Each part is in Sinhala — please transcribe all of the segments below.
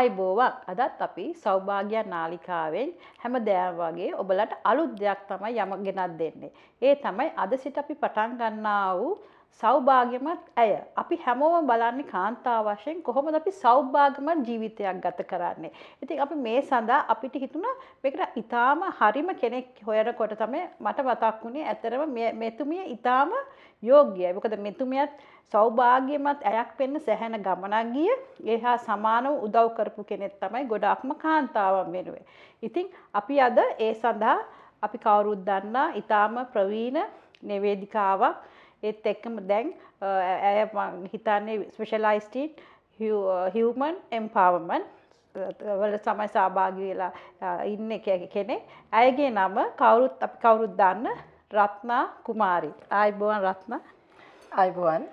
ආයිබෝවන් අදත් අපි සෞභාග්‍ය නාලිකාවෙන් හැමදාම වගේ ඔබලට අලුත් දෙයක් තමයි යමක් ගෙනත් දෙන්නේ. ඒ තමයි අද සිට අපි පටන් ගන්නා වූ සෞභාග්‍යමත් ඇය. අපි හැමෝම බලන්නේ කාන්තාව වශයෙන් කොහොමද අපි සෞභාග්‍යමත් ජීවිතයක් ගත කරන්නේ. ඉතින් අපි මේ සඳහා අපිට හිතුණා මේකට ඊටාම හරිම කෙනෙක් හොයනකොට තමයි මට මතක් වුණේ ඇතරම මෙතුමිය ඊටාම යෝග්‍යයි. මොකද මෙතුමියත් සෞභාග්‍යමත් ඇයක් වෙන්න සැහැණ ගමනක් ගිය ඒ හා සමානව උදව් කරපු කෙනෙක් තමයි ගොඩාක්ම කාන්තාවන් වෙනුවෙන්. ඉතින් අපි අද ඒ සඳහා අපි කවුරුත් දන්නා ඊටාම ප්‍රවීණ නිවේදිකාවක් ඒත් එක්කම දැන් ඇය මම හිතන්නේ ස්පෙෂලායිස්ඩ් ඉන් human empowerment වල තමයි සහභාගී වෙලා ඉන්නේ කෙනෙක්. ඇයගේ නම අපි කවුරුත් දන්න රත්නා කුමාරි. ආයිබෝවන් රත්නා. ආයිබෝවන්.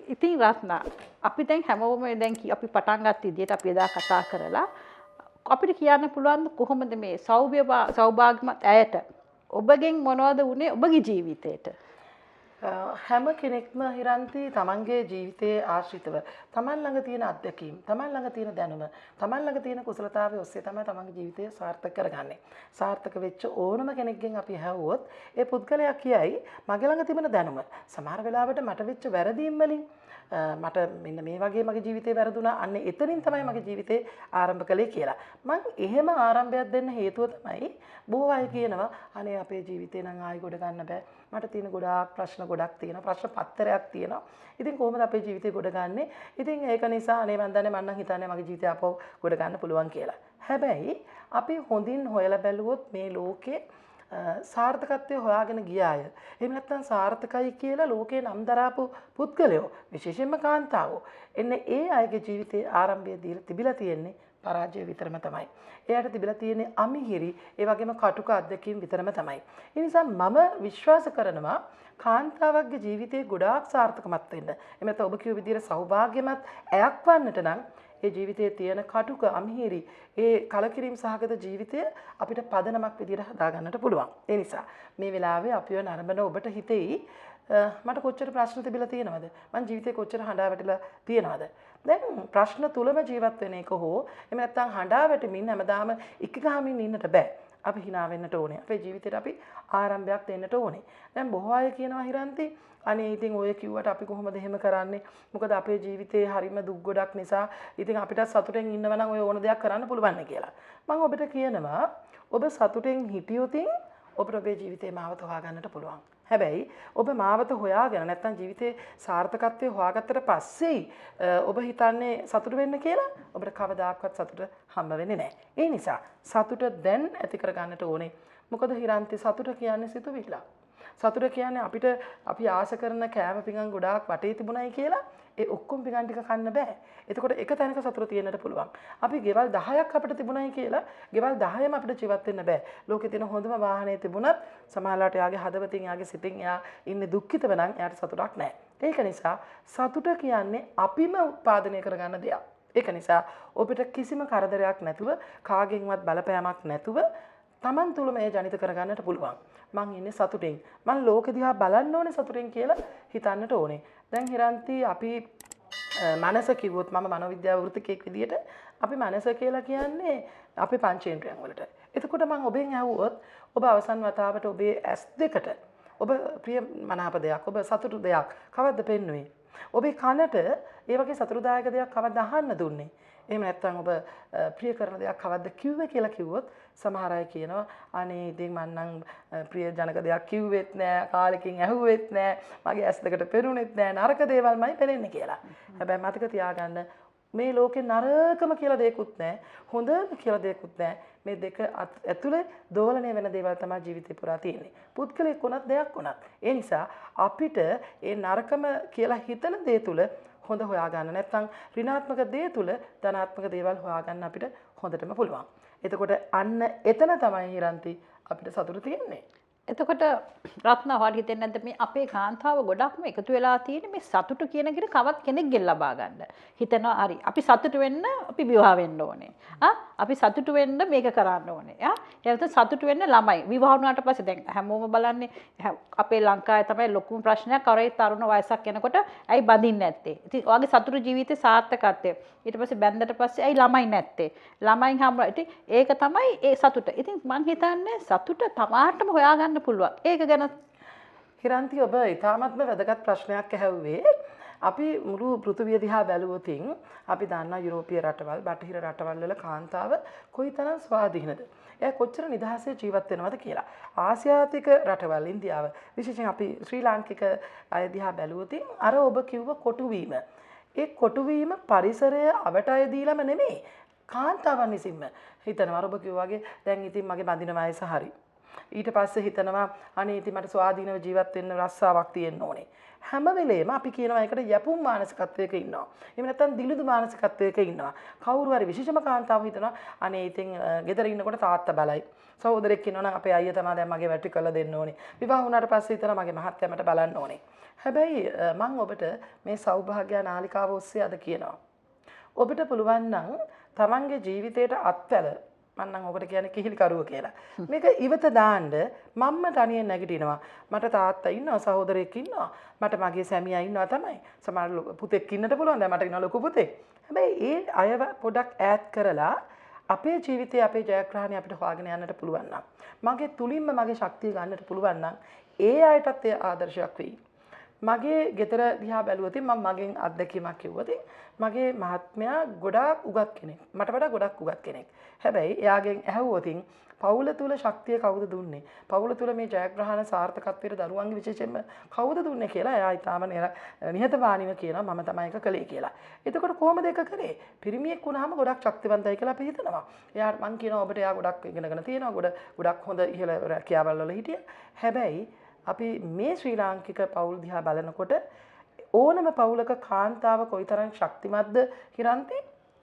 ඉතින් රත්නා අපි දැන් හැමෝම දැන් අපි පටන් ගත්ත විදිහට අපි එදා කතා කරලා අපිට කියන්න පුළුවන් කොහොමද මේ සෞභාග්‍යමත් ඇයට ඔබගෙන් මොනවද වුනේ ඔබගේ ජීවිතේට? හැම කෙනෙක්ම හිරන්ති තමන්ගේ ජීවිතයේ ආශ්‍රිතව තමන් ළඟ තියෙන අත්දැකීම්, තමන් ළඟ තියෙන දැනුම, තමන් ළඟ තියෙන කුසලතාවය ඔස්සේ තමයි තමන්ගේ ජීවිතය සාර්ථක කරගන්නේ. සාර්ථක වෙච්ච ඕනම කෙනෙක්ගෙන් අපි ඇහුවොත් ඒ පුද්ගලයා කියයි මගේ ළඟ තිබෙන දැනුම සමහර වෙලාවට මට වෙච්ච වැරදීම් වලින් මට මෙන්න මේ වගේ මගේ ජීවිතේ වැරදුනා අන්න එතනින් තමයි මගේ ජීවිතේ ආරම්භ කළේ කියලා. මම එහෙම ආරම්භයක් දෙන්න හේතුව තමයි බොහෝ අය කියනවා අනේ අපේ ජීවිතේ නම් ආයි ගොඩ ගන්න බෑ. මට තියෙන ගොඩාක් ප්‍රශ්න ගොඩක් තියෙනවා. ප්‍රශ්න පත්තරයක් තියෙනවා. ඉතින් කොහොමද අපේ ජීවිතේ ගොඩ ගන්නෙ? ඉතින් ඒක නිසා අනේ මන් දන්නේ මම නම් හිතන්නේ මගේ ජීවිතය අපව ගොඩ ගන්න පුළුවන් කියලා. හැබැයි අපි හොඳින් හොයලා බැලුවොත් මේ ලෝකේ සාර්ථකත්වය හොයාගෙන ගිය අය. එහෙම නැත්නම් සාර්ථකයි කියලා ලෝකේ නම් දරාපු පුද්ගලයෝ විශේෂයෙන්ම කාන්තාවෝ එන්නේ ඒ අයගේ ජීවිතයේ ආරම්භය දීලා තිබිලා තියෙන්නේ පරාජය විතරම තමයි. එයාට තිබිලා තියෙන්නේ අමිහිරි ඒ වගේම කටුක අත්දැකීම් විතරම තමයි. ඒ නිසා මම විශ්වාස කරනවා කාන්තාවක්ගේ ජීවිතේ ගොඩාක් සාර්ථකමත් වෙන්න. එහෙම නැත්නම් ඔබ කියු විදිහට සෞභාග්‍යමත් ඇයක් වන්නට නම් ඒ ජීවිතයේ තියෙන කටුක අමිහිරි ඒ කලකිරීම සහගත ජීවිතය අපිට පදනමක් විදිහට හදාගන්නට පුළුවන්. ඒ නිසා මේ වෙලාවේ අපිව නරඹන ඔබට හිතෙයි මට කොච්චර ප්‍රශ්න තිබිලා තියෙනවද? මං ජීවිතේ කොච්චර හඬා වැටිලා තියෙනවද? දැන් ප්‍රශ්න තුලම ජීවත් වෙන එක හෝ එහෙම නැත්නම් හඬා වැටෙමින් හැමදාම එක ගහමින් ඉන්නට බෑ. අපි hina වෙන්නට ඕනේ. අපේ ජීවිතේට අපි ආරම්භයක් දෙන්නට ඕනේ. දැන් බොහෝ අය කියනවා හිරන්ති අනේ ඉතින් ඔය කිව්වට අපි කොහොමද එහෙම කරන්නේ? මොකද අපේ ජීවිතේ හරිම දුක් ගොඩක් නිසා ඉතින් අපිට සතුටෙන් ඉන්නව නම් ඔය ඕන දෙයක් කරන්න පුළුවන් නේ කියලා. මම ඔබට කියනවා ඔබ සතුටෙන් හිටියොත් ඔබට ඔබේ ජීවිතේ මාවත හොයාගන්නට පුළුවන්. හැබැයි ඔබ මාවත හොයාගෙන නැත්නම් ජීවිතේ සාර්ථකත්වය හොයාගත්තට පස්සේ ඔබ හිතන්නේ සතුට වෙන්න කියලා ඔබට කවදාකවත් සතුට හම්බ වෙන්නේ නැහැ. ඒ නිසා සතුට දැන් ඇති කරගන්නට ඕනේ. මොකද හිරන්ති සතුට කියන්නේ සිතුවිල්ල. සතුට කියන්නේ අපි ආශ කරන කෑම පිඟන් ගොඩාක් වටේ තිබුණයි කියලා ඒ ඔක්කොම පිඟන් ටික කන්න බෑ. එතකොට එක තැනක සතුට තියෙන්නට පුළුවන්. අපි ගෙවල් 10ක් අපිට තිබුණයි කියලා ගෙවල් 10ම අපිට ජීවත් වෙන්න බෑ. ලෝකේ තියෙන හොඳම වාහනේ තිබුණත් සමහරවිට යාගේ හදවතින් යාගේ සිතින් යා ඉන්නේ දුක්ඛිතව නම් යාට සතුටක් නැහැ. ඒක නිසා සතුට කියන්නේ අපිම උත්පාදනය කරගන්න දෙයක්. ඒක නිසා ඔබට කිසිම කරදරයක් නැතුව කාගෙන්වත් බලපෑමක් නැතුව තමන් තුළම ඒ ජනිත කරගන්නට පුළුවන්. මං ඉන්නේ සතුටින්. මං ලෝකෙ දිහා බලන්න ඕනේ සතුටින් කියලා හිතන්නට ඕනේ. දැන් හිරන්ති අපි මනස කිව්වොත් මම මනෝවිද්‍යාව වෘත්තිකයෙක් විදියට අපි මනස කියලා කියන්නේ අපේ පංචේන්ද්‍රයන් වලට. එතකොට මං ඔබෙන් අහුවොත් ඔබ අවසන් වතාවට ඔබේ ඇස් දෙකට ඔබ ප්‍රිය මනාප දෙයක් ඔබ සතුටු දෙයක් කවද්ද පෙන්වුවේ? ඔබේ කනට ඒ වගේ සතුටුදායක දෙයක් කවද්ද අහන්න දුන්නේ? එහෙම නැත්නම් ඔබ ප්‍රිය කරන දෙයක් කවද්ද කිව්වේ කියලා කිව්වොත් සමහර අය කියනවා අනේ ඉතින් මං නම් ප්‍රිය ජනක දෙයක් කිව්වෙත් නෑ කාලෙකින් ඇහුවෙත් නෑ මගේ ඇස් දෙකට පෙනුනෙත් නෑ නරක දේවල්මයි පෙනෙන්නේ කියලා. හැබැයි මතක තියාගන්න මේ ලෝකේ නරකම කියලා දෙයක්වත් නෑ හොඳම කියලා දෙයක්වත් නෑ. මේ දෙක ඇතුලේ දෝලණය වෙන දේවල් තමයි ජීවිතේ පුරා තියෙන්නේ. පුද්ගලයෙක් වුණත් දෙයක් වුණත්. ඒ නිසා අපිට ඒ නරකම කියලා හිතන දේ තුල හොඳ හොයාගන්න නැත්නම් ඍණාත්මක දේ තුල ධනාත්මක දේවල් හොයාගන්න අපිට හොඳටම පුළුවන්. එතකොට අන්න එතන තමයි හිරන්ති අපිට සතුට තියෙන්නේ. එතකොට රත්න ඔයාලට හිතෙන්නේ නැද්ද මේ අපේ කාන්තාව ගොඩක්ම එකතු වෙලා තියෙන්නේ මේ සතුට කියන එකට කවත් කෙනෙක්ගෙන් ලබා ගන්න. හිතනවා හරි අපි සතුට වෙන්න අපි විවාහ වෙන්න ඕනේ. අපි සතුට වෙන්න මේක කරන්න ඕනේ. එහෙනම් සතුට වෙන්න ළමයි විවාහ වුණාට පස්සේ දැන් හැමෝම බලන්නේ අපේ ලංකාවේ තමයි ලොකුම ප්‍රශ්නයක් කරේ තරුණ වයසක් යනකොට ඇයි බඳින්නේ නැත්තේ. ඉතින් ඔයාගේ සතුට ජීවිතේ සාර්ථකත්වය. ඊට පස්සේ බැන්දට පස්සේ ඇයි ළමයි නැත්තේ. ළමයින් හම්බ ඉතින් ඒක තමයි ඒ සතුට. ඉතින් මං හිතන්නේ සතුට තමාටම හොයාගන්න පුළුවන්. ඒක ගැන හිරන්ති ඔබ ඉතාමත්ම වැදගත් ප්‍රශ්නයක් ඇහැව්වේ. අපි මුළු පෘථිවිය දිහා බැලුවොතින් අපි දන්නා යුරෝපීය රටවල්, බටහිර රටවල් වල කාන්තාව කොයිතරම් ස්වාධීනද? එයා කොච්චර නිදහසේ ජීවත් වෙනවද කියලා. ආසියාතික රටවල්, ඉන්දියාව, විශේෂයෙන් අපි ශ්‍රී ලාංකික අය දිහා බැලුවොතින් අර ඔබ කිව්ව කොටුවීම. ඒ කොටුවීම පරිසරය අවටය දීලම නෙමෙයි. කාන්තාවන් විසින්ම හිතනවා ඔබ කිව්වා වගේ දැන් ඉතින් මගේ බඳින වයස හරි. ඊට පස්සේ හිතනවා අනේ ඉතින් මට ස්වාධීනව ජීවත් වෙන්න රස්සාවක් තියෙන්න ඕනේ. හැම වෙලේම අපි කියනවා ඒකට යැපුම් මානසිකත්වයක ඉන්නවා. එහෙම නැත්නම් දිලිදු මානසිකත්වයක ඉන්නවා. කවුරු හරි විශේෂම කාන්තාව හිතනවා අනේ ඉතින් ගෙදර ඉන්නකොට තාත්තා බලයි. සහෝදරෙක් ඉන්නවනම් අපේ අයියා තමයි දැන් මගේ වැටි කළ දෙන්න ඕනේ. විවාහ වුණාට පස්සේ හිතනවා මගේ මහත්තයා මට බලන්න ඕනේ. හැබැයි මම ඔබට මේ සෞභාග්‍ය නාලිකාව ඔස්සේ අද කියනවා. ඔබට පුළුවන් නම් තමන්ගේ ජීවිතයට අත්වැල මන්නම් ඔකට කියන්නේ කිහිලිකරුව කියලා. මේක ඉවත දාන්න මම්ම තනියෙන් නැගිටිනවා. මට තාත්තා ඉන්නවා, සහෝදරයෙක් ඉන්නවා, මට මගේ සැමියා ඉන්නවා තමයි. සමහර පුතෙක් ඉන්නට පුළුවන්. දැන් මට ඉන්නවා ලොකු පුතෙක්. හැබැයි ඒ අයව පොඩක් ඈත් කරලා අපේ ජීවිතයේ අපේ ජයග්‍රහණය අපිට හොයාගෙන යන්නට පුළුවන් නම්, මගේ තුලින්ම මගේ ශක්තිය ගන්නට පුළුවන් නම්, ඒ අයටත් ඒ ආදර්ශයක් වෙයි. මගේ ගෙදර දිහා බැලුවොතින් මම මගෙන් අත්දැකීමක් කිව්වොතින් මගේ මහත්මයා ගොඩාක් උගත් කෙනෙක්. මට වඩා ගොඩක් උගත් කෙනෙක්. හැබැයි එයාගෙන් ඇහුවොතින් පවුල තුල ශක්තිය කවුද දුන්නේ? පවුල තුල මේ ජයග්‍රහණ සාර්ථකත්වයට දරුවන්ගේ විශේෂයෙන්ම කවුද දුන්නේ කියලා එයා ඊටාම නිහතමානීව කියනවා මම තමයි ඒක කළේ කියලා. එතකොට කොහොමද ඒක කරේ? පිරිමියෙක් වුණාම ගොඩක් ශක්තිවන්තයි කියලා අපි හිතනවා. එයා මං කියනවා ඔබට එයා ගොඩක් ඉගෙනගෙන තියෙනවා. ගොඩක් හොඳ ඉහළ රැකියාවල් වල හිටියා. හැබැයි අපි මේ ශ්‍රී ලාංකික පවුල් දිහා බලනකොට ඕනම පවුලක කාන්තාව කොයිතරම් ශක්තිමත්ද හිරන්ති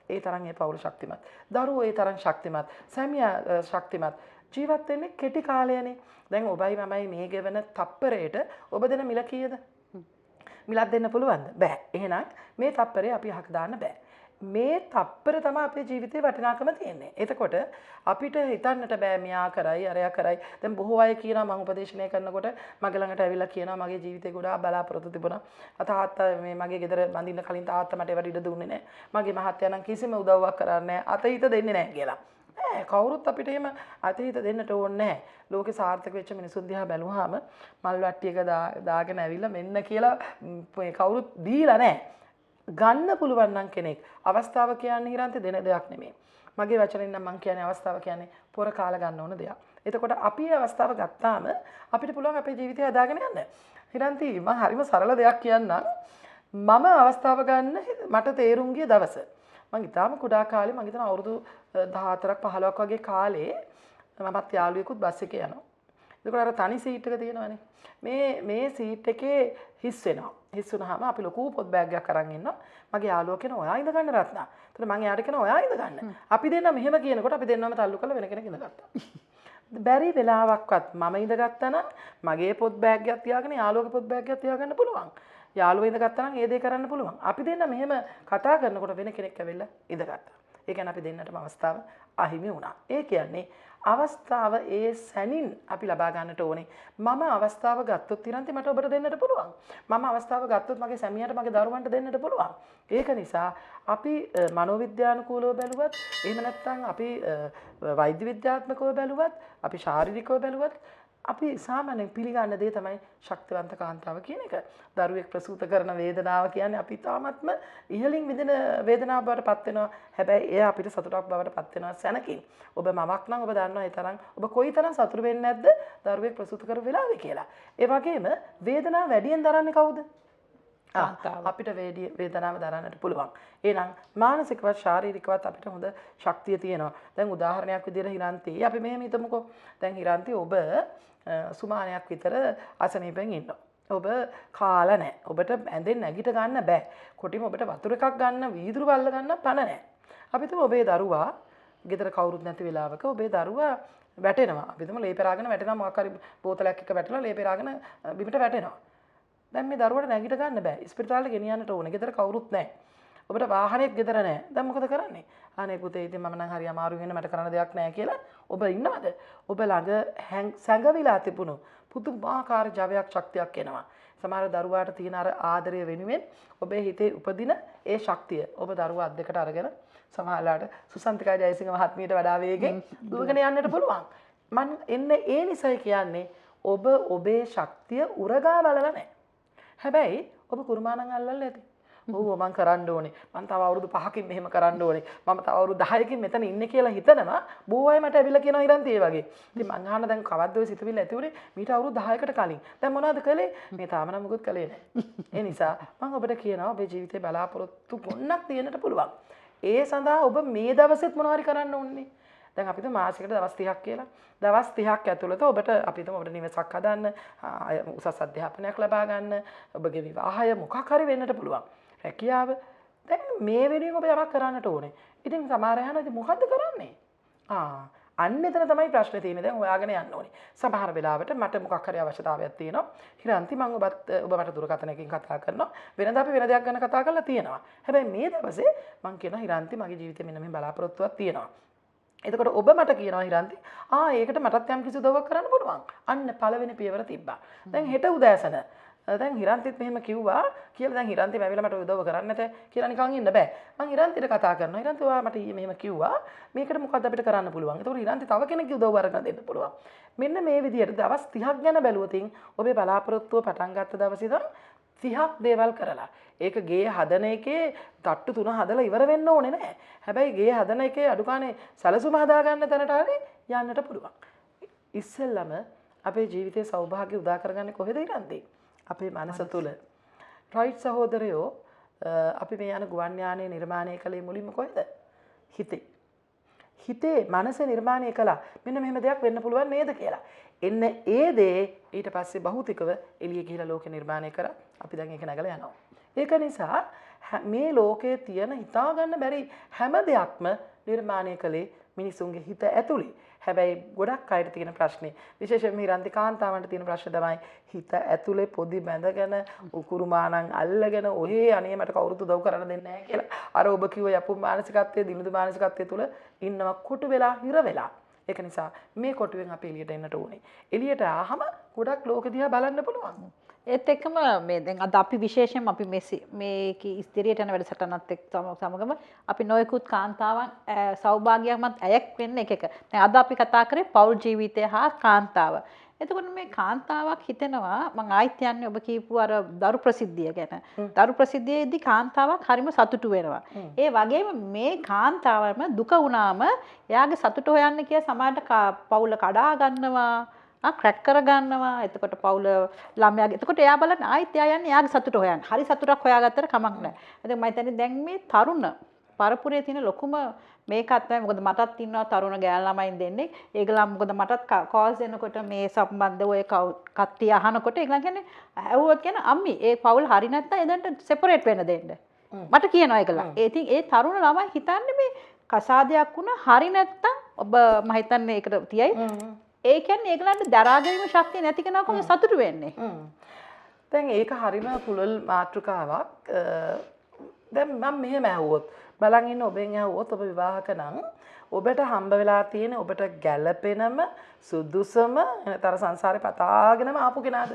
ඒ තරම් ඒ පවුල ශක්තිමත්. දරුවෝ ඒ තරම් ශක්තිමත්. සැමියා ශක්තිමත්. ජීවත් වෙන්නේ කෙටි කාලයනේ. දැන් ඔබයි මමයි මේ ගෙවන තප්පරයට ඔබ දෙන මිල කීයද? මිලක් දෙන්න පුළුවන්ද? බෑ. එහෙනම් මේ තප්පරේ අපි අහක දාන්න බෑ. මේ තප්පර තමයි අපේ ජීවිතේ වටිනාකම තියෙන්නේ. එතකොට අපිට හිතන්නට බෑ මෙයා කරයි අරයා කරයි. දැන් බොහෝ අය කියනවා මම උපදේශනය කරනකොට මගේ ළඟට ඇවිල්ලා කියනවා මගේ ජීවිතේ ගොඩාක් බලාපොරොත්තු තිබුණා. තාත්තා මේ මගේ ගෙදර බඳින්න කලින් තාත්තා මට ඒවට ඉඩ දුන්නේ නැහැ. මගේ මහත්තයා නම් කිසිම උදව්වක් කරන්නේ නැහැ. අතහිත දෙන්නේ නැහැ කියලා. නෑ කවුරුත් අපිට එහෙම අතහිත දෙන්නට ඕනේ නැහැ. ලෝකේ සාර්ථක වෙච්ච මිනිසුන් දිහා බැලුවාම මල් වට්ටියක දාගෙන ඇවිල්ලා මෙන්න කියලා කවුරුත් දීලා නැහැ. ගන්න පුළුවන් නම් කෙනෙක් අවස්ථාව කියන්නේ හිරන්ති දෙන දෙයක් නෙමෙයි. මගේ වචනෙන් නම් මම කියන්නේ අවස්ථාව කියන්නේ පොර කාලා ගන්න ඕන දෙයක්. එතකොට අපි අවස්ථාව ගත්තාම අපිට පුළුවන් අපේ ජීවිතය හදාගෙන යන්න. හිරන්ති මම හරිම සරල දෙයක් කියන්නම්. මම අවස්ථාව ගන්න මට තේරුම් ගිය දවස. මම ඊටාම කුඩා කාලේ මම හිතන අවුරුදු 14ක් 15ක් වගේ කාලේ මමත් යාළුවෙකුත් බස් එකේ යනවා. එතකොට අර තනි සීට් එක තියෙනවනේ. මේ සීට් එකේ හිස් වෙනවා. හිස් වුණාම අපි ලොකු පොත් බෑග් එකක් අරන් ඉන්නවා. මගේ යාළුවා කියනවා ඔයා ඉඳ ගන්න රත්නා. එතකොට මම එයාට කියනවා ඔයා ඉඳ ගන්න. අපි දෙන්නා මෙහෙම කියනකොට අපි දෙන්නම තල්ලු කරලා වෙන කෙනෙක් ඉඳගත්තා. බැරි වෙලාවක්වත් මම ඉඳගත්තා නම් මගේ පොත් බෑග් එකක් තියාගෙන යාළුවගේ පොත් බෑග් එකක් තියාගන්න පුළුවන්. යාළුවා ඉඳගත්තා නම් ඒ දේ කරන්න පුළුවන්. අපි දෙන්න මෙහෙම කතා කරනකොට වෙන කෙනෙක් ඇවිල්ලා ඉඳගත්තා. ඒ කියන්නේ අපි දෙන්නටම අවස්ථාව අහිමි වුණා. ඒ කියන්නේ අවස්ථාව ඒ සැනින් අපි ලබා ගන්නට ඕනේ. මම අවස්ථාව ගත්තොත් ඉරන්ති මට ඔබට දෙන්නට පුළුවන්. මම අවස්ථාව ගත්තොත් මගේ සැමියාට මගේ දරුවන්ට දෙන්නට පුළුවන්. ඒක නිසා අපි මනෝවිද්‍යානුකූලව බැලුවත් එහෙම නැත්නම් අපි වෛද්‍ය විද්‍යාත්මකව බැලුවත් අපි ශාරීරිකව බැලුවත් අපි සාමාන්‍යයෙන් පිළිගන්න දේ තමයි ශක්තිවන්ත කාන්තාව කියන එක. දරුවෙක් ප්‍රසූත කරන වේදනාව කියන්නේ අපි තාමත්ම ඉහළින් විඳින වේදනාවක් බවට පත් වෙනවා. හැබැයි එය අපිට සතුටක් බවට පත් වෙනවා සැනකින්. ඔබ මවක් නම් ඔබ දන්නවා ඒ තරම් ඔබ කොයිතරම් සතුට වෙන්නේ නැද්ද දරුවෙක් ප්‍රසූත කරපු වෙලාවේ කියලා. ඒ වගේම වේදනාව වැඩියෙන් දරන්නේ කවුද? අපිට වේදනාව දරන්නට පුළුවන්. එහෙනම් මානසිකවත් ශාරීරිකවත් අපිට හොඳ ශක්තිය තියෙනවා. දැන් උදාහරණයක් විදිහට හිරන්ති අපි මෙහෙම හිතමුකෝ. දැන් හිරන්ති ඔබ සුමානයක් විතර අසනීපෙන් ඉන්නවා. ඔබ කාලා නැහැ. ඔබට ඇඳෙන් නැගිට ගන්න බෑ. කොටිම ඔබට වතුර එකක් ගන්න, වීදුරු බල්ල ගන්න පණ නැහැ. අපි හිතමු ඔබේ දරුවා ගෙදර කවුරුත් නැති වෙලාවක ඔබේ දරුවා වැටෙනවා. අපි හිතමු ලේ පෙරාගෙන වැටෙනවා මොකක් හරි බෝතලයක් එක වැටලා ලේ පෙරාගෙන බිමට වැටෙනවා. දැන් මේ දරුවට නැගිට ගන්න බෑ. ඉස්පිරිතාලෙට ගෙනියන්නට ඕනේ. ගෙදර කවුරුත් නැහැ. ඔබට වාහනයක් ගෙදර නැහැ. දැන් මොකද කරන්නේ? අනේ පුතේ ඉතින් මම නම් හරි අමාරු වෙන මට කරන්න දෙයක් නැහැ කියලා ඔබ ඉන්නවද? ඔබ ළඟ සැඟවිලා තිබුණු පුදුමාකාර ජවයක් ශක්තියක් එනවා. සමහර දරුවාට තියෙන අර ආදරය වෙනුවෙන් ඔබේ හිතේ උපදින ඒ ශක්තිය ඔබ දරුවා අත් දෙකට අරගෙන සමහරලාට සුසන්තිකා ජයසිංහ මහත්මියට වඩා වේගෙන් දුවගෙන යන්නට පුළුවන්. මම එන්නේ ඒ නිසයි කියන්නේ ඔබ ඔබේ ශක්තිය උරගා බලලා නැහැ. හැබැයි ඔබ කුරුමානම් අල්ලලා ඇති. ඔව් මම කරන්න ඕනේ. මම තව අවුරුදු 5කින් මෙහෙම කරන්න ඕනේ. මම තව අවුරුදු 10කින් මෙතන ඉන්නේ කියලා හිතනවා. බොහෝ අය මට ඇවිල්ලා කියනවා ඉරන්ති ඒ වගේ. ඉතින් මං අහන දැන් කවද්ද ඔය සිතුවිල්ල ඇති උනේ? මීට අවුරුදු 10කට කලින්. දැන් මොනවද කළේ? මේ තාම නම් මොකුත් කළේ නැහැ. ඒ නිසා මම ඔබට කියනවා ඔබේ ජීවිතේ බලාපොරොත්තු ගොන්නක් තියෙන්නට පුළුවන්. ඒ සඳහා ඔබ මේ දවසෙත් මොනවාරි කරන්න ඕනේ. දැන් අපිට මාසෙකට දවස් 30ක් කියලා. දවස් 30ක් ඇතුළත ඔබට අපි හිතමු ඔබට නිවසක් හදන්න, උසස් අධ්‍යාපනයක් ලබා ගන්න, ඔබගේ විවාහය මොකක් හරි වෙන්නට පුළුවන්. රැකියාව දැන් මේ වෙනුවෙන් ඔබ යමක් කරන්නට ඕනේ. ඉතින් සමහර අය ඉතින් මොකද්ද කරන්නේ? අන්න එතන තමයි ප්‍රශ්නේ තියෙන්නේ. දැන් හොයාගෙන යන්න ඕනේ. සමහර වෙලාවට මට මොකක් හරි අවශ්‍යතාවයක් තියෙනවා. හිරන්ති මම ඔබ මට දුරකථනයකින් කතා කරනවා. වෙනදා අපි වෙන දෙයක් ගැන කතා කරලා තියෙනවා. හැබැයි මේ දවසේ මම කියනවා හිරන්ති මගේ ජීවිතේ මෙන්න මේ බලාපොරොත්තුවක් තියෙනවා. එතකොට ඔබ මට කියනවා හිරන්ති ඒකට මටත් යම් කිසි උදව්වක් කරන්න පුළුවන්. අන්න පළවෙනි පියවර තිබ්බා. දැන් හෙට උදෑසන දැන් හිරන්තිත් මෙහෙම කිව්වා කියලා දැන් හිරන්ති මැවිලා මට උදව් කරන්න නැත කියලා නිකන් ඉන්න බෑ. මං හිරන්තිට කතා කරනවා. හිරන්ති ඔයා මට ඊයේ මෙහෙම කිව්වා. මේකට මොකද්ද අපිට කරන්න පුළුවන්? ඒතකොට හිරන්ති තව කෙනෙක්ගේ උදව් අරගෙන දෙන්න පුළුවන්. මෙන්න මේ විදිහට දවස් 30ක් ගැන බැලුවොතින් ඔබේ බලාපොරොත්තුව පටන් ගත්ත දවසේ ඉඳන් 30ක් දේවල් කරලා. ඒක ගේ හදන එකේ තට්ටු 3 හදලා ඉවර වෙන්න ඕනේ නැහැ. හැබැයි ගේ හදන එකේ අඩුකානේ සැලසුම හදා ගන්න තැනට හරි යන්නට පුළුවන්. ඉස්සෙල්ලම අපේ ජීවිතයේ සෞභාග්‍ය උදා කරගන්නේ කොහෙද හිරන්ති? අපේ මනස තුළ. රයිට් සහෝදරයෝ අපි මේ යන ගුවන් යානය නිර්මාණය කළේ මුලින්ම කොහෙද? හිතේ. හිතේ මනස නිර්මාණය කළා. මෙන්න මෙහෙම දෙයක් වෙන්න පුළුවන් නේද කියලා. එන්න ඒ දේ ඊට පස්සේ භෞතිකව එළිය ගිහිලා ලෝකේ නිර්මාණය කරා. අපි දැන් ඒක නැගලා යනවා. ඒක නිසා මේ ලෝකයේ තියෙන හිතා ගන්න බැරි හැම දෙයක්ම නිර්මාණය කළේ මිනිසුන්ගේ හිත ඇතුලේ. හැබැයි ගොඩක් අයට තියෙන ප්‍රශ්නේ විශේෂයෙන්ම හිරන්ති කාන්තාවන්ට තියෙන ප්‍රශ්න තමයි හිත ඇතුලේ පොඩි බැඳගෙන උකුරුමානම් අල්ලගෙන ඔහේ අනේ මට කවුරුත් උදව් කරන්න දෙන්නේ නැහැ කියලා අර ඔබ කිව්ව යපුම් මානසිකත්වයේ දිනුදු මානසිකත්වයේ තුල ඉන්නවා කොටු වෙලා හිර වෙලා. ඒක නිසා මේ කොටුවෙන් අපි එළියට එන්නට ඕනේ. එළියට ආවම ගොඩක් ලෝක දිහා බලන්න පුළුවන්. ඒත් එක්කම මේ දැන් අද අපි විශේෂයෙන් අපි මේක ඉස්තිරියට යන වැඩසටහනත් එක්ක සමගම අපි නොයෙකුත් කාන්තාවන් සෞභාග්‍යමත් ඇයක් වෙන්න එක. දැන් අද අපි කතා කරේ පෞල් ජීවිතය හා කාන්තාව. එතකොට මේ කාන්තාවක් හිතෙනවා මම ආයිත් යන්නේ ඔබ කියපු අර දරු ප්‍රසිද්ධිය ගැන. දරු ප්‍රසිද්ධියේදී කාන්තාවක් හරිම සතුටු වෙනවා. ඒ වගේම මේ කාන්තාවම දුක වුණාම එයාගේ සතුට හොයන්න කියලා සමාජයට පවුල කඩා ගන්නවා. ක්‍රැක් කරගන්නවා. එතකොට පවුල ළමයාගේ එතකොට එයා බලන්න ආයිත් එයා යන්නේ එයාගේ සතුට හොයන්න. හරි සතුටක් හොයාගත්තට කමක් නැහැ. ඉතින් මම හිතන්නේ දැන් මේ තරුණ පරපුරේ තියෙන ලොකුම මේකත් තමයි. මොකද මටත් ඉන්නවා තරුණ ගෑල් ළමයින් දෙන්නේ. ඒගොල්ලෝ මොකද මටත් කෝල්ස් දෙනකොට මේ සම්බන්ධ ඔය කට්ටිය අහනකොට ඒගොල්ලෝ කියන්නේ ඇහුවොත් කියන අම්මි ඒ පවුල් හරි නැත්නම් එදන්ට සෙපරේට් වෙන්න දෙන්න. මට කියනවා ඒගොල්ලෝ. ඉතින් ඒ තරුණ ළමයි හිතන්නේ මේ කසාදයක් වුණා හරි නැත්නම් ඔබ මම හිතන්නේ ඒකට තියයි. ඒ කියන්නේ ඒගොල්ලන්ට දරා ගැනීම ශක්තිය නැති කෙනා කොහොමද සතුටු වෙන්නේ? දැන් ඒක හරිම පුලල් මාතෘකාවක්. දැන් මම මෙහෙම ඇහුවොත් බලන් ඉන්න ඔබෙන් ඇහුවොත් ඔබ විවාහක නම් ඔබට හම්බ වෙලා තියෙන ඔබට ගැළපෙනම සුදුසම තර සංසාරේ පතාගෙනම ආපු කෙනාද?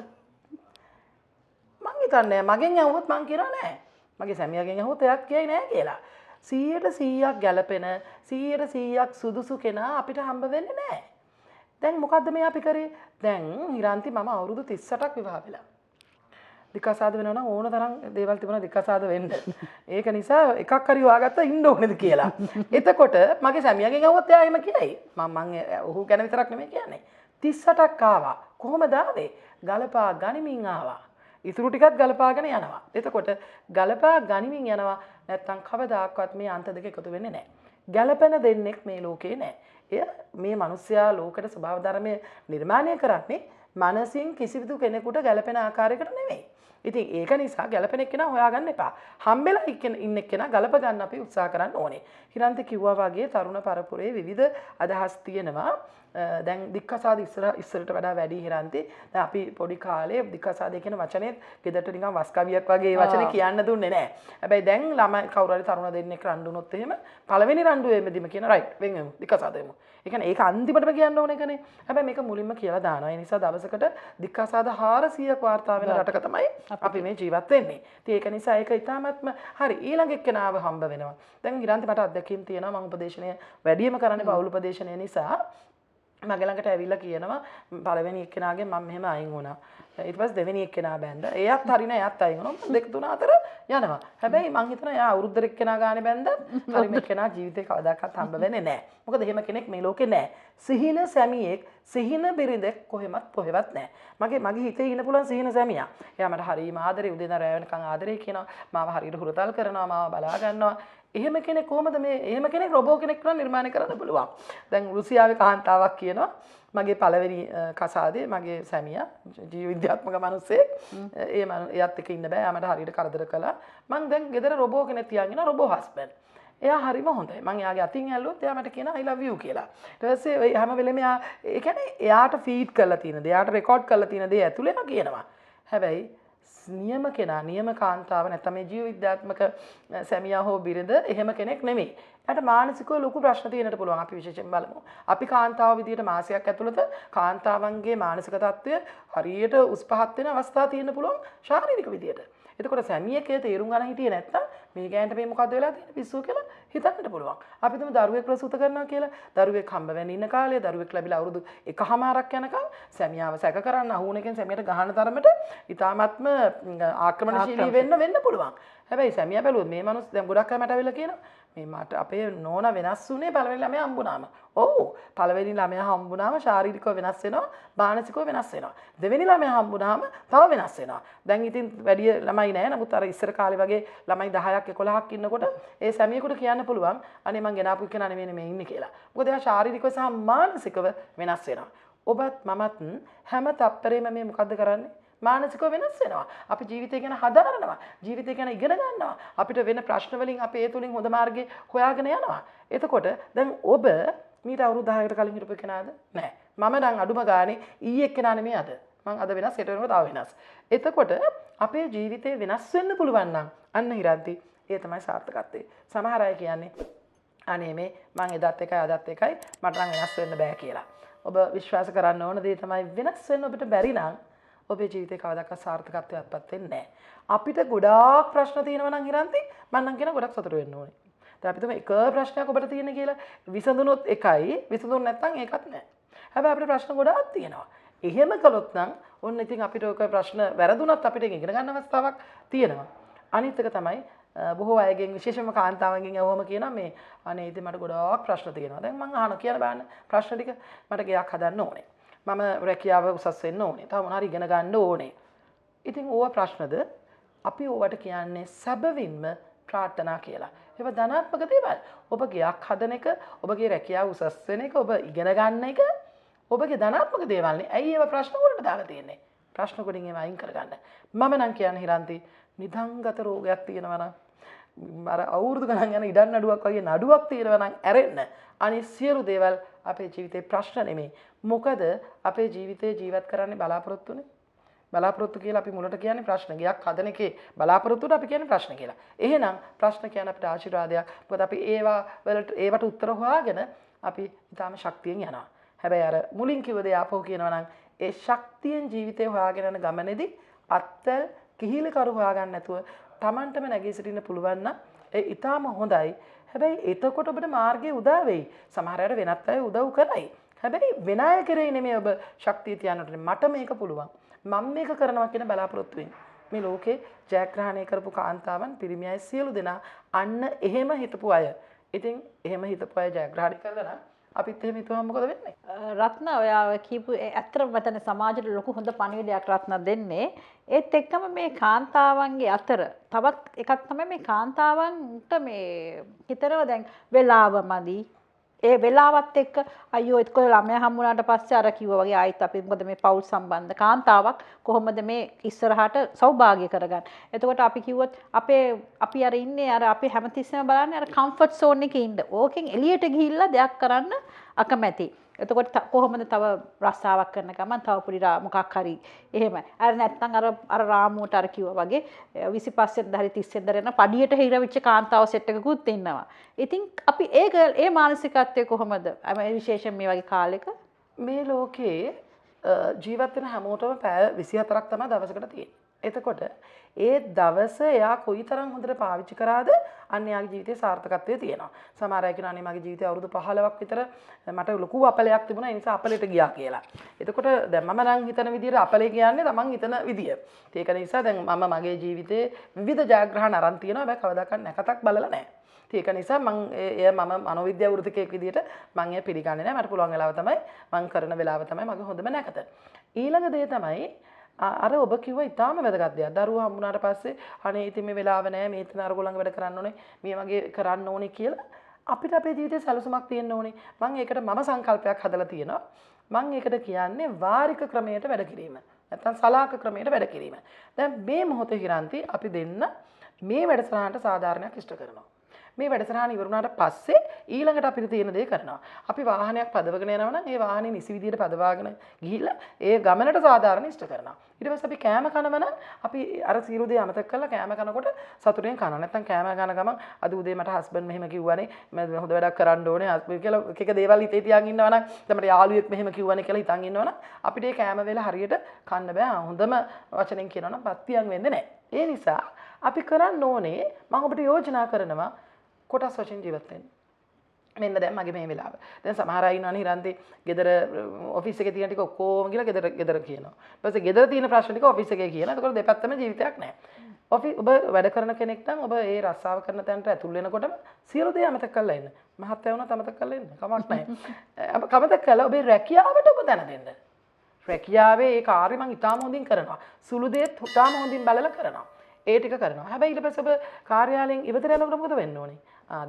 මං හිතන්නේ මගෙන් ඇහුවොත් මං කියනවා නෑ. මගේ සැමියාගෙන් ඇහුවොත් එයාත් කියයි නෑ කියලා. 100% ගැළපෙන 100% සුදුසු කෙනා අපිට හම්බ වෙන්නේ නෑ. දැන් මොකද්ද මේ අපි කරේ? දැන් හිරන්ති මම අවුරුදු 38ක් විවාහ වෙලා. විකාසාද වෙනවා නම් ඕන තරම් දේවල් තිබුණා විකාසාද වෙන්න. ඒක නිසා එකක් හරි හොයාගත්තා ඉන්න ඕනේද කියලා. එතකොට මගේ සැමියාගෙන් අහුවත් එයා එහෙම කියයි. මම ඔහු ගැන විතරක් නෙමෙයි කියන්නේ. 38ක් ආවා. කොහොමද ආවේ? ගලපා ගනිමින් ආවා. ඉතුරු ටිකත් ගලපාගෙන යනවා. එතකොට ගලපා ගනිමින් යනවා නැත්තම් කවදාකවත් මේ අන්ත දෙක එකතු වෙන්නේ නැහැ. ගැලපෙන දෙන්නෙක් මේ ලෝකේ නැහැ. එය මේ මිනිස්යා ලෝකෙට ස්වභාව ධර්මයේ නිර්මාණය කරන්නේ මනසින් කිසිදු කෙනෙකුට ගැලපෙන ආකාරයකට නෙමෙයි. ඉතින් ඒක නිසා ගැලපෙන එක්කෙනා හොයාගන්න එපා. හම්බෙලා ඉන්න එක්කෙනා ගලප ගන්න අපි උත්සාහ කරන්න ඕනේ. හිරන්ති කිව්වා වගේ තරුණ පරපුරේ විවිධ අදහස් තියෙනවා. දැන් දික්කසාද ඉස්සරට වඩා වැඩි හිරන්ති. දැන් අපි පොඩි කාලේ දික්කසාදේ කියන වචනේ ගෙදරට නිකන් වස් කවියක් වගේ ඒ වචනේ කියන්න දුන්නේ නැහැ. හැබැයි දැන් ළමයි කවුරු හරි තරුණ දෙන්නෙක් රණ්ඩු වුණොත් එහෙම පළවෙනි රණ්ඩුවේදීම කියන රයිට් වෙන් වෙමු දික්කසාදෙමු. ඒ කියන්නේ ඒක අන්තිමටම කියන්න ඕන එකනේ. හැබැයි මේක මුලින්ම කියලා දානවා. ඒ නිසා දවසකට දික්කසාද 400ක් වාර්තා වෙන රටක තමයි අපි මේ ජීවත් වෙන්නේ. ඉතින් ඒක නිසා ඒක ඊටාත්ම හරි ඊළඟ එක්කෙනාව හම්බ වෙනවා. දැන් හිරන්ති මට අත්දැකීම් තියෙනවා. මම උපදේශනය වැඩිම කරන්නේ පෞල් උපදේශනය නිසා. මගේ ළඟට ඇවිල්ලා කියනවා පළවෙනි එක්කෙනාගෙන් මම මෙහෙම අයින් වුණා. ඊට පස්සේ දෙවෙනි එක්කෙනා බැන්දා. එයාත් හරිනේ එයාත් අයින් වුණා. මම 2 3 4 යනවා. හැබැයි මං හිතනවා එයා අවුරුද්දට එක්කෙනා ගානේ බැන්දත් හරිම එක්කෙනා ජීවිතේ කවදාකවත් හම්බ වෙන්නේ නැහැ. මොකද එහෙම කෙනෙක් මේ ලෝකේ නැහැ. සිහින සැමියෙක් සිහින බිරිඳෙක් කොහෙවත් නැහැ. මගේ හිතේ ඉන්න පුළුවන් සිහින සැමියා. එයා මට හරිම ආදරේ උදේ ඉඳන් රැ වෙනකන් ආදරේ කියනවා. මාව හරියට හුරතල් කරනවා. මාව බලා ගන්නවා. එහෙම කෙනෙක් කොහොමද මේ එහෙම කෙනෙක් රොබෝ කෙනෙක් නම් නිර්මාණය කරන්න පුළුවන්. දැන් රුසියාවේ කාන්තාවක් කියනවා මගේ පළවෙනි කසාදේ මගේ සැමියා ජීව විද්‍යාත්මක මිනිස්සෙක්. එයාත් එක්ක ඉන්න බෑ. එයා මට හරියට කරදර කළා. මං දැන් ගෙදර රොබෝ කෙනෙක් තියන් ඉනවා රොබෝ හස්බන්ඩ්. එයා හරිම හොඳයි. මං එයාගේ අතින් ඇල්ලුවොත් එයා මට කියනවා I love you කියලා. ඊට පස්සේ හැම වෙලෙම එයා ඒ කියන්නේ එයාට ෆීඩ් කරලා තියෙන දේ, එයාට රෙකෝඩ් කරලා තියෙන දේ ඇතුළේ එයා කියනවා. හැබැයි නියම කෙනා නියම කාන්තාව නැත්නම් මේ ජීව විද්‍යාත්මක සැමියා හෝ බිරිඳ එහෙම කෙනෙක් නෙමෙයි. එයාට මානසිකව ලොකු ප්‍රශ්න තියෙන්නට පුළුවන්. අපි විශේෂයෙන් බලමු. අපි කාන්තාව විදියට මාසයක් ඇතුළත කාන්තාවන්ගේ මානසික තත්ත්වය හරියට උස් පහත් වෙන අවස්ථා තියෙන්න පුළුවන් ශාරීරික විදියට. එතකොට සැමියකේ තේරුම් ගන්න හිටියේ නැත්නම් මේ ගෑනට මේ මොකද්ද වෙලා තියෙන්නේ පිස්සුව කියලා හිතන්නට පුළුවන්. අපි තුමු දරුවෙක් ප්‍රසූත කරනවා කියලා දරුවෙක් හම්බ වෙන්න ඉන්න කාලේ දරුවෙක් ලැබිලා අවුරුදු එකහමාරක් යනකම් සැමියාව සැක කරන්න අහුන එකෙන් සැමියට ගහන තරමට ඊ타ත්ම ආක්‍රමණශීලී වෙන්න පුළුවන්. හැබැයි සැමියා බැලුවොත් මේ මනුස්ස දැන් ගොඩක් අය මට අවිල්ලා කියනවා මේ මට අපේ නෝනා වෙනස් වුණේ පළවෙනි ළමයා හම්බුනාම. ඔව් පළවෙනි ළමයා හම්බුනාම ශාරීරිකව වෙනස් වෙනවා මානසිකව වෙනස් වෙනවා. දෙවෙනි ළමයා හම්බුනාම තව වෙනස් වෙනවා. දැන් ඉතින් වැඩි ළමයි නැහැ. නමුත් අර ඉස්සර කාලේ වගේ ළමයි 10ක් 11ක් ඉන්නකොට ඒ සැමියෙකුට කියන්න පුළුවන් අනේ මං ගෙනාපු කෙනා නෙමෙයි මේ ඉන්නේ කියලා. මොකද එයා ශාරීරිකව සහ මානසිකව වෙනස් වෙනවා. ඔබත් මමත් හැම තප්පරෙම මේ මොකද්ද කරන්නේ? මානසිකව වෙනස් වෙනවා. අපි ජීවිතය ගැන හදාරනවා. ජීවිතය ගැන ඉගෙන ගන්නවා. අපිට වෙන ප්‍රශ්න වලින් අපි ඒ තුලින් හොඳ මාර්ගේ හොයාගෙන යනවා. එතකොට දැන් ඔබ මීට අවුරුදු 10කට කලින් හිටපු කෙනාද? නෑ. මම නම් අඩුම ගානේ ඊයේ එක්කෙනා නෙමෙයි අද. මං අද වෙනස් හෙට වෙනකොට තව වෙනස්. එතකොට අපේ ජීවිතේ වෙනස් වෙන්න පුළුවන් නම් අන්න හිරන්ති ඒ තමයි සාර්ථකත්වය. සමහර අය කියන්නේ අනේ මේ මං එදත් එකයි අදත් එකයි මට නම් වෙනස් වෙන්න බෑ කියලා. ඔබ විශ්වාස කරන්න ඕන දේ තමයි වෙනස් වෙන්න ඔබට බැරි නම් ඔබේ ජීවිතේ කවදාකවත් සාර්ථකත්වයක්පත් වෙන්නේ නැහැ. අපිට ගොඩාක් ප්‍රශ්න තියෙනවා නම් හිරන්ති මම නම් කියන ගොඩක් සතුට වෙන්න ඕනේ. දැන් අපි තුමේ එක ප්‍රශ්නයක් ඔබට තියෙන කියලා විසඳුනොත් එකයි විසඳුන් නැත්නම් ඒකත් නැහැ. හැබැයි අපිට ප්‍රශ්න ගොඩාක් තියෙනවා. එහෙම කළොත් නම් ඔන්න ඉතින් අපිට ඔය ප්‍රශ්න වැරදුනත් අපිට ඉගෙන ගන්න අවස්ථාවක් තියෙනවා. අනිත් එක තමයි බොහෝ අයගෙන් විශේෂයෙන්ම කාන්තාවන්ගෙන් අහුවම කියනවා මේ අනේ ඉතින් මට ගොඩාක් ප්‍රශ්න තියෙනවා. දැන් මං අහන කියන බෑන ප්‍රශ්න ටික මට ගයක් හදන්න ඕනේ. මම රැකියාව උසස් වෙන්න ඕනේ. තව මොනවා හරි ඉගෙන ගන්න ඕනේ. ඉතින් ඕවා ප්‍රශ්නද අපි ඕවට කියන්නේ සැබවින්ම ප්‍රාර්ථනා කියලා. ඒවා ධනාත්මක දේවල්. ඔබ ගයක් හදන එක, ඔබගේ රැකියාව උසස් වෙන එක, ඔබ ඉගෙන ගන්න එක ඔබගේ ධනාත්මක දේවල් නේ. ඇයි ඒවා ප්‍රශ්න වලට දාලා තියෙන්නේ? ප්‍රශ්න වලින් ඒවා අයින් කරගන්න. මම නම් කියන්නේ හිරන්ති නිදන්ගත රෝගයක් තියෙනවා නම් අර අවුරුදු ගණන් යන ඉඩම් නඩුවක් වගේ නඩුවක් තියෙනවා නම් ඇරෙන්න. අනිත් සියලු දේවල් අපේ ජීවිතේ ප්‍රශ්න නෙමෙයි. මොකද අපේ ජීවිතේ ජීවත් කරන්නේ බලාපොරොත්තුනේ. බලාපොරොත්තු කියලා අපි මුලට කියන්නේ ප්‍රශ්න. ගයක් හදන එකේ බලාපොරොත්තුට අපි කියන්නේ ප්‍රශ්න කියලා. එහෙනම් ප්‍රශ්න කියන්නේ අපිට ආශිර්වාදයක්. මොකද අපි ඒවට උත්තර හොයාගෙන අපි ඊටාම ශක්තියෙන් යනවා. හැබැයි අර මුලින් කිව්ව දේ ආපහු කියනවා නම් ඒ ශක්තියෙන් ජීවිතේ හොයාගෙන යන ගමනේදී අත්වල කිහිලි කරු හොයාගන්න නැතුව Tamanටම නැගී සිටින්න පුළුවන් නම් ඒ ඊටාම හොඳයි. හැබැයි එතකොට ඔබට මාර්ගය උදා වෙයි. සමහර අය වෙනත් අය උදව් කරයි. හැබැයි වෙන අය කරේ නෙමෙයි ඔබ ශක්තිය තියන්නට. මට මේක පුළුවන්. මම මේක කරනවා කියන බලාපොරොත්තුවෙන් මේ ලෝකේ ජයග්‍රහණය කරපු කාන්තාවන් පිරිමි අය සියලු දෙනා අන්න එහෙම හිතපු අය. ඉතින් එහෙම හිතපු අය ජයග්‍රහණය කළා නම් අපිත් එහෙම හිතුවම මොකද වෙන්නේ? රත්න ඔයා කියපු ඇත්තම මෙතන සමාජයට ලොකු හොඳ පණිවිඩයක් රත්න දෙන්නේ. ඒත් එක්කම මේ කාන්තාවන්ගේ අතර තවත් එකක් තමයි මේ කාන්තාවන්ට මේ හිතරව දැන් වෙලාව මදි. ඒ වෙලාවත් එක්ක අයියෝ ඒක ළමයා හම්බුනාට පස්සේ අර කිව්වා වගේ ආයිත් අපි මොකද මේ පෞල් සම්බන්ධ කාන්තාවක් කොහොමද මේ ඉස්සරහට සෞභාග්‍ය කරගන්න. එතකොට අපි කිව්වොත් අපි අර ඉන්නේ අර අපි හැමතිස්සෙම බලන්නේ අර කම්ෆර්ට් සෝන් එකේ ඉන්න. ඕකෙන් එළියට ගිහිල්ලා දෙයක් කරන්න අකමැති. එතකොට කොහොමද තව රස්සාවක් කරන ගමන් තව පොඩි මොකක් හරි එහෙම. අර නැත්තම් අර රාමුවට අර කිව්වා වගේ 25 වෙනිදා හරි 30 වෙනිදා යන පඩියට හිරවිච්ච කාන්තාව සෙට් එකකුත් ඉන්නවා. ඉතින් අපි ඒ මානසිකත්වය කොහොමද? විශේෂයෙන් මේ වගේ කාලෙක මේ ලෝකයේ ජීවත් වෙන හැමෝටම පැය 24ක් තමයි දවසකට තියෙන්නේ. එතකොට ඒ දවස එයා කොයිතරම් හොඳට පාවිච්චි කරාද අන්න එයාගේ ජීවිතේ සාර්ථකත්වය තියෙනවා. සමහර අය කියනවා අනේ මගේ ජීවිතේ අවුරුදු 15ක් විතර මට ලොකු අපලයක් තිබුණා ඒ නිසා අපලෙට ගියා කියලා. එතකොට දැන් මම නම් හිතන විදිහට අපලේ කියන්නේ තමන් හිතන විදිය. ඒක නිසා දැන් මම මගේ ජීවිතේ විවිධ ජයග්‍රහණ අරන් තියෙනවා. හැබැයි කවදාකවත් නැකතක් බලලා නැහැ. ඒක නිසා මම මනෝවිද්‍යා වෘත්තිකයෙක් විදිහට මම එය පිළිගන්නේ නැහැ. මට පුළුවන් වෙලාව තමයි මම කරන වෙලාව තමයි මගේ හොඳම නැකත. ඊළඟ දේ තමයි අර ඔබ කිව්වා ඊටාම වැදගත් දෙයක්. දරුවා හම්බුනාට පස්සේ අනේ ඉතින් මේ වෙලාව නැහැ. මේ ඉතින් අරගොල්ලෝ ළඟ වැඩ කරන්න ඕනේ. මේ වගේ කරන්න ඕනේ කියලා අපිට අපේ ජීවිතේ සැලසුමක් තියෙන්න ඕනේ. මම ඒකට මම සංකල්පයක් හදලා තියෙනවා. මම ඒකට කියන්නේ වාරික ක්‍රමයට වැඩ කිරීම. නැත්නම් සලාක ක්‍රමයට වැඩ කිරීම. දැන් මේ මොහොතේ හිරන්ති අපි දෙන්න මේ වැඩසටහනට සාධාරණයක් ඉෂ්ට කරනවා. මේ වැඩසටහන ඉවරුණාට පස්සේ ඊළඟට අපිට තියෙන දේ කරනවා. අපි වාහනයක් පදවගෙන යනවා නම් ඒ වාහනේ නිසි විදියට පදවාගෙන ගිහිල්ලා ඒ ගමනට සාධාරණ ඉෂ්ට කරනවා. ඊට පස්සේ අපි කෑම කනවා නම් අපි අර සියලු දේ අමතක කරලා කෑම කනකොට සතුටෙන් කනවා. නැත්නම් කෑම කන ගමන් අද උදේ මට හස්බන්ඩ් මෙහෙම කිව්වනේ මම හොඳ වැඩක් කරන්න ඕනේ හස්බන්ඩ් කියලා එක එක දේවල් හිතේ තියන් ඉන්නවා නම් තමයි යාළුවෙක් මෙහෙම කිව්වනේ කියලා හිතන් ඉන්නවා නම් අපිට ඒ කෑම වේල හරියට කන්න බෑ. හොඳම වචනෙන් කියනවා නම් පත්තියන් වෙන්නේ නැහැ. ඒ නිසා අපි කරන්න ඕනේ මම ඔබට යෝජනා කරනවා කොටස් වශයෙන් ජීවත් වෙන්න. මෙන්න දැන් මගේ මේ වෙලාව. දැන් සමහර අය ඉන්නවනේ හිරන්තේ ගෙදර ඔෆිස් එකේ තියෙන ටික ඔක්කොම ගිහලා ගෙදර කියනවා. ඊට පස්සේ ගෙදර තියෙන ප්‍රශ්න ටික ඔෆිස් එකේ කියනවා. එතකොට දෙපැත්තම ජීවිතයක් නැහැ. ඔබ වැඩ කරන කෙනෙක් නම් ඔබ ඒ රස්සාව කරන තැනට ඇතුල් වෙනකොටම සියලු දේ අමතක කරලා ඉන්න. මහත්ය වුණත් අමතක කරලා ඉන්න. කමක් නැහැ. කමතක කළා ඔබේ රැකියාවට ඔබ දැන දෙන්න. රැකියාවේ ඒ කාර්ය මම ඉතාම හොඳින් කරනවා. සුළු දේත් ඉතාම හොඳින් බලලා කරනවා. ඒ ටික කරනවා. හැබැයි ඊට පස්සේ ඔබ කාර්යාලයෙන් ඉවතර යනකොට මොකද වෙන්න ඕනේ?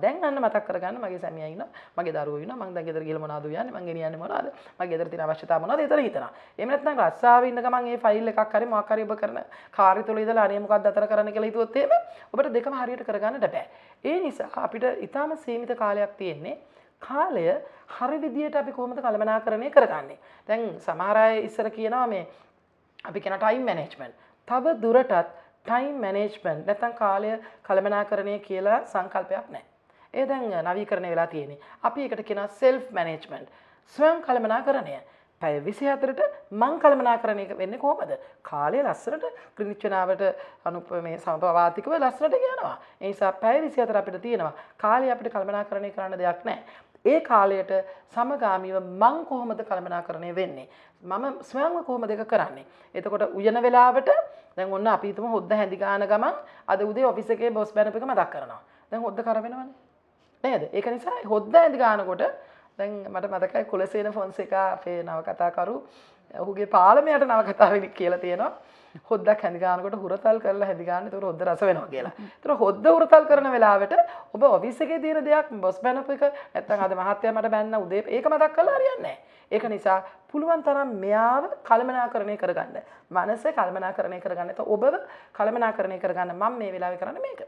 දැන් අන්න මතක් කරගන්න මගේ සැමියා ඉන්නවා, මගේ දරුවෝ ඉන්නවා, මම දැන් ගෙදර ගිහලා මොනවද උයන්නේ, මම ගෙනියන්නේ මොනවද, මගේ ගෙදර තියෙන අවශ්‍යතා මොනවද, ඒතර හිතනවා. එහෙම නැත්නම් රස්සාවේ ඉන්න ගමන් මේ ෆයිල් එකක් හරි මොකක් හරි ඔබ කරන කාර්ය තුල ඉඳලා අනේ මොකක්ද අතර කරන්න කියලා හිතුවොත් එහෙම ඔබට දෙකම හරියට කරගන්නට බෑ. ඒ නිසා අපිට ඊටාම සීමිත කාලයක් තියෙන්නේ. කාලය හරි විදියට අපි කොහොමද කළමනාකරණය කරගන්නේ? දැන් සමහර අය ඉස්සර කියනවා මේ අපි කියන ටයිම් මැනේජ්මන්ට්. තව දුරටත් ටයිම් මැනේජ්මන්ට් නැත්නම් කාලය කළමනාකරණය කියලා සංකල්පයක් නැහැ. ඒ දැන් නවීකරණය වෙලා තියෙන්නේ. අපි ඒකට කියනවා සෙල්ෆ් මැනේජ්මන්ට්. ස්වයං කළමනාකරණය. පැය 24ට මං කළමනාකරණය වෙන්නේ කොහොමද? කාලය ලස්සනට ක්‍රිනිච්චනාවට මේ සමපාවාතිකව ලස්සනට යනවා. ඒ නිසා පැය 24 අපිට තියෙනවා. කාලය අපිට කළමනාකරණය කරන්න දෙයක් නැහැ. ඒ කාලයට සමගාමීව මං කොහොමද කළමනාකරණය වෙන්නේ? මම ස්වයංව කොහොමද ඒක කරන්නේ? එතකොට උයන වෙලාවට දැන් ඔන්න අපි හිතමු හොද්ද හැඳි ගන්න ගමන් අද උදේ ඔෆිස් එකේ බොස් බැනපු එක මතක් කරනවා. දැන් හොද්ද කර වෙනවනේ. නේද? ඒක නිසා හොද්ද හැඳි ගන්නකොට දැන් මට මතකයි කුලසේන ෆොන්සේකා අපේ නවකතාකරු ඔහුගේ පාලමයට නවකතාවෙ කියලා තියෙනවා. හොද්දක් හැඳි ගන්නකොට හුරතල් කරලා හැඳි ගන්න. ඒතකොට හොද්ද රස වෙනවා කියලා. ඒතකොට හොද්ද හුරතල් කරන වෙලාවට ඔබ ඔෆිස් එකේ තියෙන දෙයක් බොස් බැනපු එක නැත්නම් අද මහත්තයා මට බැන්න උදේ ඒක මතක් කරලා හරියන්නේ නැහැ. ඒක නිසා පුළුවන් තරම් මෙයාව කළමනාකරණය කරගන්න. මනස කළමනාකරණය කරගන්න. එතකොට ඔබව කළමනාකරණය කරගන්න මම මේ වෙලාවේ කරන්නේ මේක.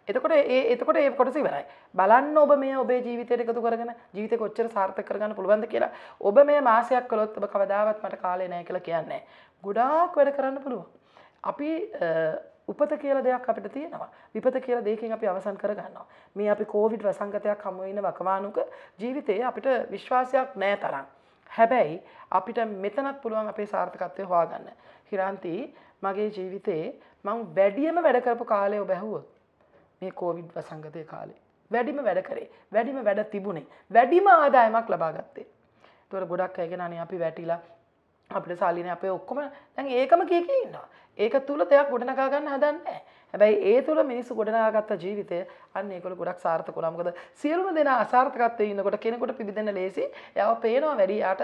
එතකොට ඒ කොටස ඉවරයි. බලන්න ඔබ මේ ඔබේ ජීවිතයට එකතු කරගෙන ජීවිතේ කොච්චර සාර්ථක කරගන්න පුළුවන්ද කියලා. ඔබ මේ මාසයක් කළොත් ඔබ කවදාවත් මට කාලේ නැහැ කියලා කියන්නේ නැහැ. ගොඩාක් වැඩ කරන්න පුළුවන්. අපි උපත කියලා දෙයක් අපිට තියෙනවා. විපත කියලා දෙයකින් අපි අවසන් කරගන්නවා. මේ අපි කොවිඩ් වසංගතයක් හමු වෙන වකවානුක ජීවිතයේ අපිට විශ්වාසයක් නැහැ තරම්. හැබැයි අපිට මෙතනත් පුළුවන් අපේ සාර්ථකත්වය හොයාගන්න. හිරාන්ති මගේ ජීවිතේ මම වැඩියම වැඩ කරපු කාලය ඔබ ඇහුවොත් මේ කොවිඩ් වසංගතයේ කාලේ වැඩිම වැඩ කරේ, වැඩිම වැඩ තිබුණේ, වැඩිම ආදායමක් ලබා ගත්තේ. ඒතකොට ගොඩක් අය කියන අනේ අපි වැටිලා අපිට සාලිනේ අපේ ඔක්කොම දැන් ඒකම කී ඉන්නවා. ඒක තුල දෙයක් ගොඩනගා ගන්න හදන්නේ නැහැ. හැබැයි ඒ තුල මිනිස්සු ගොඩනගාගත්ත ජීවිතය අන්න ඒගොල්ලෝ ගොඩක් සාර්ථක වුණා. මොකද සියලුම දෙනා අසාර්ථකත්වයේ ඉන්නකොට කෙනෙකුට පිබිදෙන්න ලේසි. එයාව පේනවා වැඩි. යාට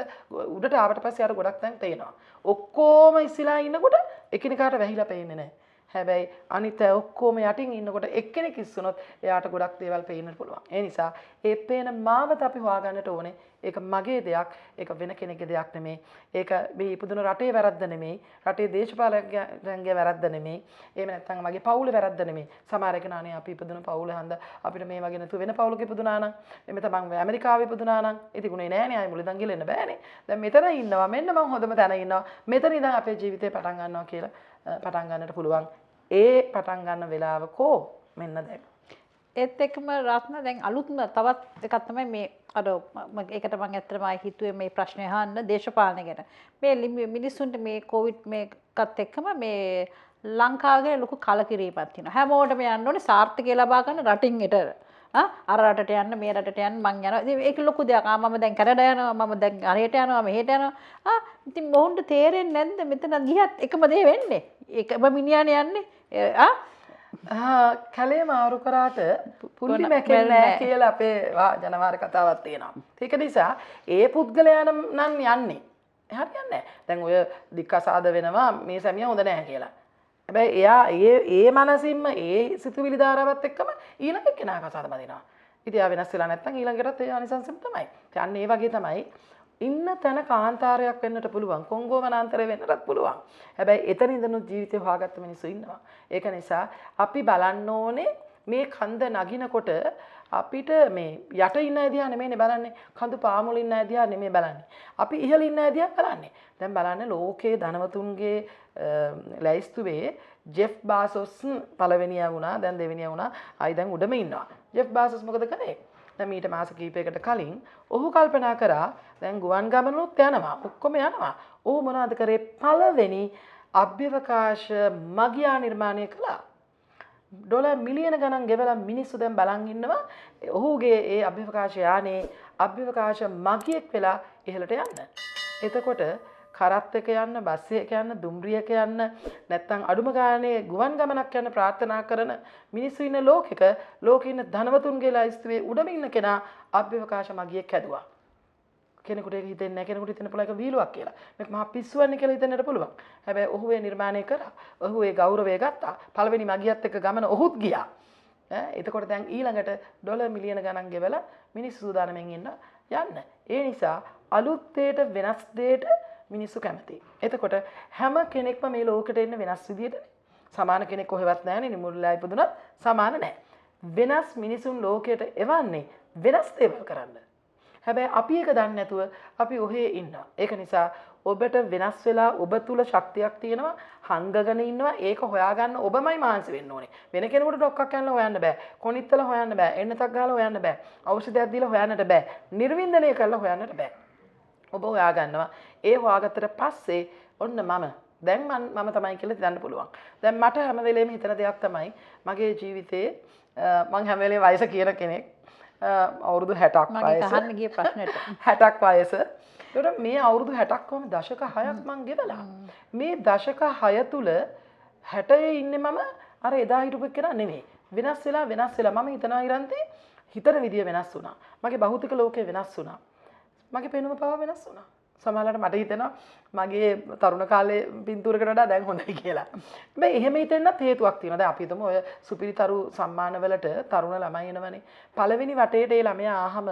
උඩට ආවට පස්සේ යාට ගොඩක් දැන් පේනවා. ඔක්කොම ඉස්සලා ඉන්නකොට එකිනෙකාට වැහිලා පේන්නේ නැහැ. හැබැයි අනිත් අය ඔක්කොම යටින් ඉන්නකොට එක්කෙනෙක් ඉස්සුනොත් එයාට ගොඩක් දේවල් පේන්නට පුළුවන්. ඒ නිසා ඒ පේන මාවත අපි හොයාගන්නට ඕනේ. ඒක මගේ දෙයක්, ඒක වෙන කෙනෙක්ගේ දෙයක් නෙමෙයි. ඒක මේ ඉපදුන රටේ වැරද්ද නෙමෙයි, රටේ දේශපාලකයන්ගේ වැරද්ද නෙමෙයි. එහෙම නැත්නම් මගේ පවුලේ වැරද්ද නෙමෙයි. සමහර එක නානේ අපි ඉපදුන පවුල හන්ද අපිට මේ වගේ නැතුව වෙන පවුලක ඉපදුනා නම්, එමෙ තමන් ඇමරිකාවේ ඉපදුනා නම්, ඉතින් උනේ නෑනේ ආයි මුලින්දන් ගෙලෙන්න බෑනේ. දැන් මෙතන ඉන්නවා, මෙන්න මං හොඳම තැන ඉන්නවා. මෙතන ඉඳන් අපේ ජීවිතේ පටන් ගන්නවා කියලා පටන් ගන්නට පුළුවන්. ඒ පටන් ගන්න වෙලාවකෝ මෙන්න දැන් ඒත් එක්කම රත්න දැන් අලුත්ම තවත් එකක් තමයි මේ අර ඒකට මම ඇත්තටම හිතුවේ මේ ප්‍රශ්නේ අහන්න දේශපාලනය ගැන. මේ මිනිස්සුන්ට මේ කොවිඩ් මේකත් එක්කම මේ ලංකාවේ ලොකු කලකිරීමක් තියෙනවා. හැමෝටම යන්න ඕනේ සාර්ථකය ලබා ගන්න රටින් එතර. අර රටට යන්න මේ රටට යන්න මං යනවා. ඉතින් ඒක ලොකු දෙයක්. මම දැන් කැනඩා යනවා, මම දැන් හරියට යනවා, මෙහෙට යනවා. ඉතින් මොහොන්ට තේරෙන්නේ නැද්ද මෙතන ගියත් එකම දේ වෙන්නේ. ඒකම මිනිහානේ යන්නේ. කැලේ මාරු කරාට පුල්ලි මැකෙන්නේ නැහැ කියලා අපේ ජනවාර කතාවක් තියෙනවා. ඒක නිසා ඒ පුද්ගලයා නම් යන්නේ. හරියන්නේ නැහැ. දැන් ඔය දික්කසාද වෙනවා මේ සැමියා හොඳ නැහැ කියලා. හැබැයි එයා ඒ මනසින්ම ඒ සිතුවිලි ධාරාවත් එක්කම ඊළඟ කෙනා කසාද බඳිනවා. ඉතින් එයා වෙනස් වෙලා නැත්නම් ඊළඟටත් ඒ අනිසංසම තමයි. අන්න ඒ වගේ තමයි ඉන්න තැන කාන්තාරයක් වෙන්නට පුළුවන්. කොංගෝ වනාන්තරය වෙන්නටත් පුළුවන්. හැබැයි එතන ඉඳනුත් ජීවිතේ හොයාගත්ත මිනිස්සු ඉන්නවා. ඒක නිසා අපි බලන්න ඕනේ මේ කන්ද නගිනකොට අපිට මේ යට ඉන්න අය දිහා නෙමෙයිනේ බලන්නේ. කඳු පාමුල ඉන්න අය දිහා නෙමෙයි බලන්නේ. අපි ඉහළ ඉන්න අය දිහා බලන්නේ. දැන් බලන්න ලෝකයේ ධනවතුන්ගේ ලැයිස්තුවේ ජෙෆ් බාසොස් පළවෙනියා වුණා, දැන් දෙවෙනියා වුණා. ආයි දැන් උඩම ඉන්නවා. ජෙෆ් බාසොස් මොකද කරේ? දැන් මීට මාස කිහිපයකට කලින් ඔහු කල්පනා කරා දැන් ගුවන් ගමනුත් යනවා, ඔක්කොම යනවා. ඔහු මොනවද කරේ? පළවෙනි අභ්‍යවකාශ මගියා නිර්මාණය කළා. ඩොලර් මිලියන ගණන් ගෙවලා මිනිස්සු දැන් බලන් ඉන්නවා ඔහුගේ ඒ අභ්‍යවකාශ යානේ අභ්‍යවකාශ මගියෙක් වෙලා ඉහළට යන්න. එතකොට කරත් එක යන්න, බස් එක යන්න, දුම්රියක යන්න, නැත්නම් අඩුම ගානේ ගුවන් ගමනක් යන්න ප්‍රාර්ථනා කරන මිනිස්සු ඉන්න ලෝකෙක ලෝකේ ඉන්න ධනවතුන්ගේ ලයිස්තුවේ උඩම ඉන්න කෙනා අභ්‍යවකාශ මගියෙක් හැදුවා. කෙනෙකුට ඒක හිතෙන්නේ නැහැ, කෙනෙකුට හිතෙන්න පුළුවන් ඒක වීලුවක් කියලා. මේක මහා පිස්සුවන්නේ කියලා හිතෙන්නට පුළුවන්. හැබැයි ඔහු ඒ නිර්මාණය කරා. ඔහු ඒ ගෞරවය ගත්තා. පළවෙනි මගියත් එක්ක ගමන ඔහුත් ගියා. එතකොට දැන් ඊළඟට ඩොලර් මිලියන ගණන් ගෙවලා මිනිස්සු සූදානම්ෙන් ඉන්න යන්න. ඒ නිසා අලුත් දෙයට වෙනස් දෙයට මිනිස්සු කැමතියි. එතකොට හැම කෙනෙක්ම මේ ලෝකෙට එන්න වෙනස් විදියටනේ. සමාන කෙනෙක් කොහෙවත් නැහැනේ. නිමුල්ලා ඉපදුනත් සමාන නැහැ. වෙනස් මිනිසුන් ලෝකයට එවන්නේ වෙනස් දේවල් කරන්න. හැබැයි අපි ඒක දන්නේ නැතුව අපි ඔහේ ඉන්නවා. ඒක නිසා ඔබට වෙනස් වෙලා ඔබ තුල ශක්තියක් තියෙනවා, හංගගෙන ඉන්නවා. ඒක හොයාගන්න ඔබමයි මානසික වෙන්න ඕනේ. වෙන කෙනෙකුට ඩොක්කක් යන්න හොයන්න බෑ. කොනිත්තල හොයන්න බෑ. එන්නතක් ගහලා හොයන්න බෑ. ඖෂධයක් දීලා හොයන්නට බෑ. නිර්වින්දනය කරලා හොයන්නට බෑ. ඔබ හොයාගන්නවා. ඒ හොයාගත්තට පස්සේ ඔන්න දැන් මම තමයි කියලා හිතන්න පුළුවන්. දැන් මට හැම වෙලේම හිතන දෙයක් තමයි මගේ ජීවිතේ මං හැම වෙලේම වයස කියන කෙනෙක්. අවුරුදු 60ක් වයස. මම අහන්න ගිය ප්‍රශ්නෙට 60ක් වයස. ඒකට මේ අවුරුදු 60ක් කොහොම දශක 6ක් මං ගෙවලා. මේ දශක 6 තුල 60 ඉන්නේ මම අර එදා හිටපු කෙනා නෙමෙයි. වෙනස් වෙලා මම හිතනවා ඉරන්තේ හිතන විදිය වෙනස් වුණා. මගේ භෞතික ලෝකය වෙනස් වුණා. මගේ පෙනුම පව වෙනස් වුණා. සමහරවිට මට හිතෙනවා මගේ තරුණ කාලේ පින්තූරකට වඩා දැන් හොඳයි කියලා. හැබැයි එහෙම හිතෙන්නත් හේතුවක් තියෙනවා. දැන් අපි හිතමු ඔය සුපිරිතරු සම්මානවලට තරුණ ළමයි එනවනේ. පළවෙනි වටේට ඒ ළමයා ආහම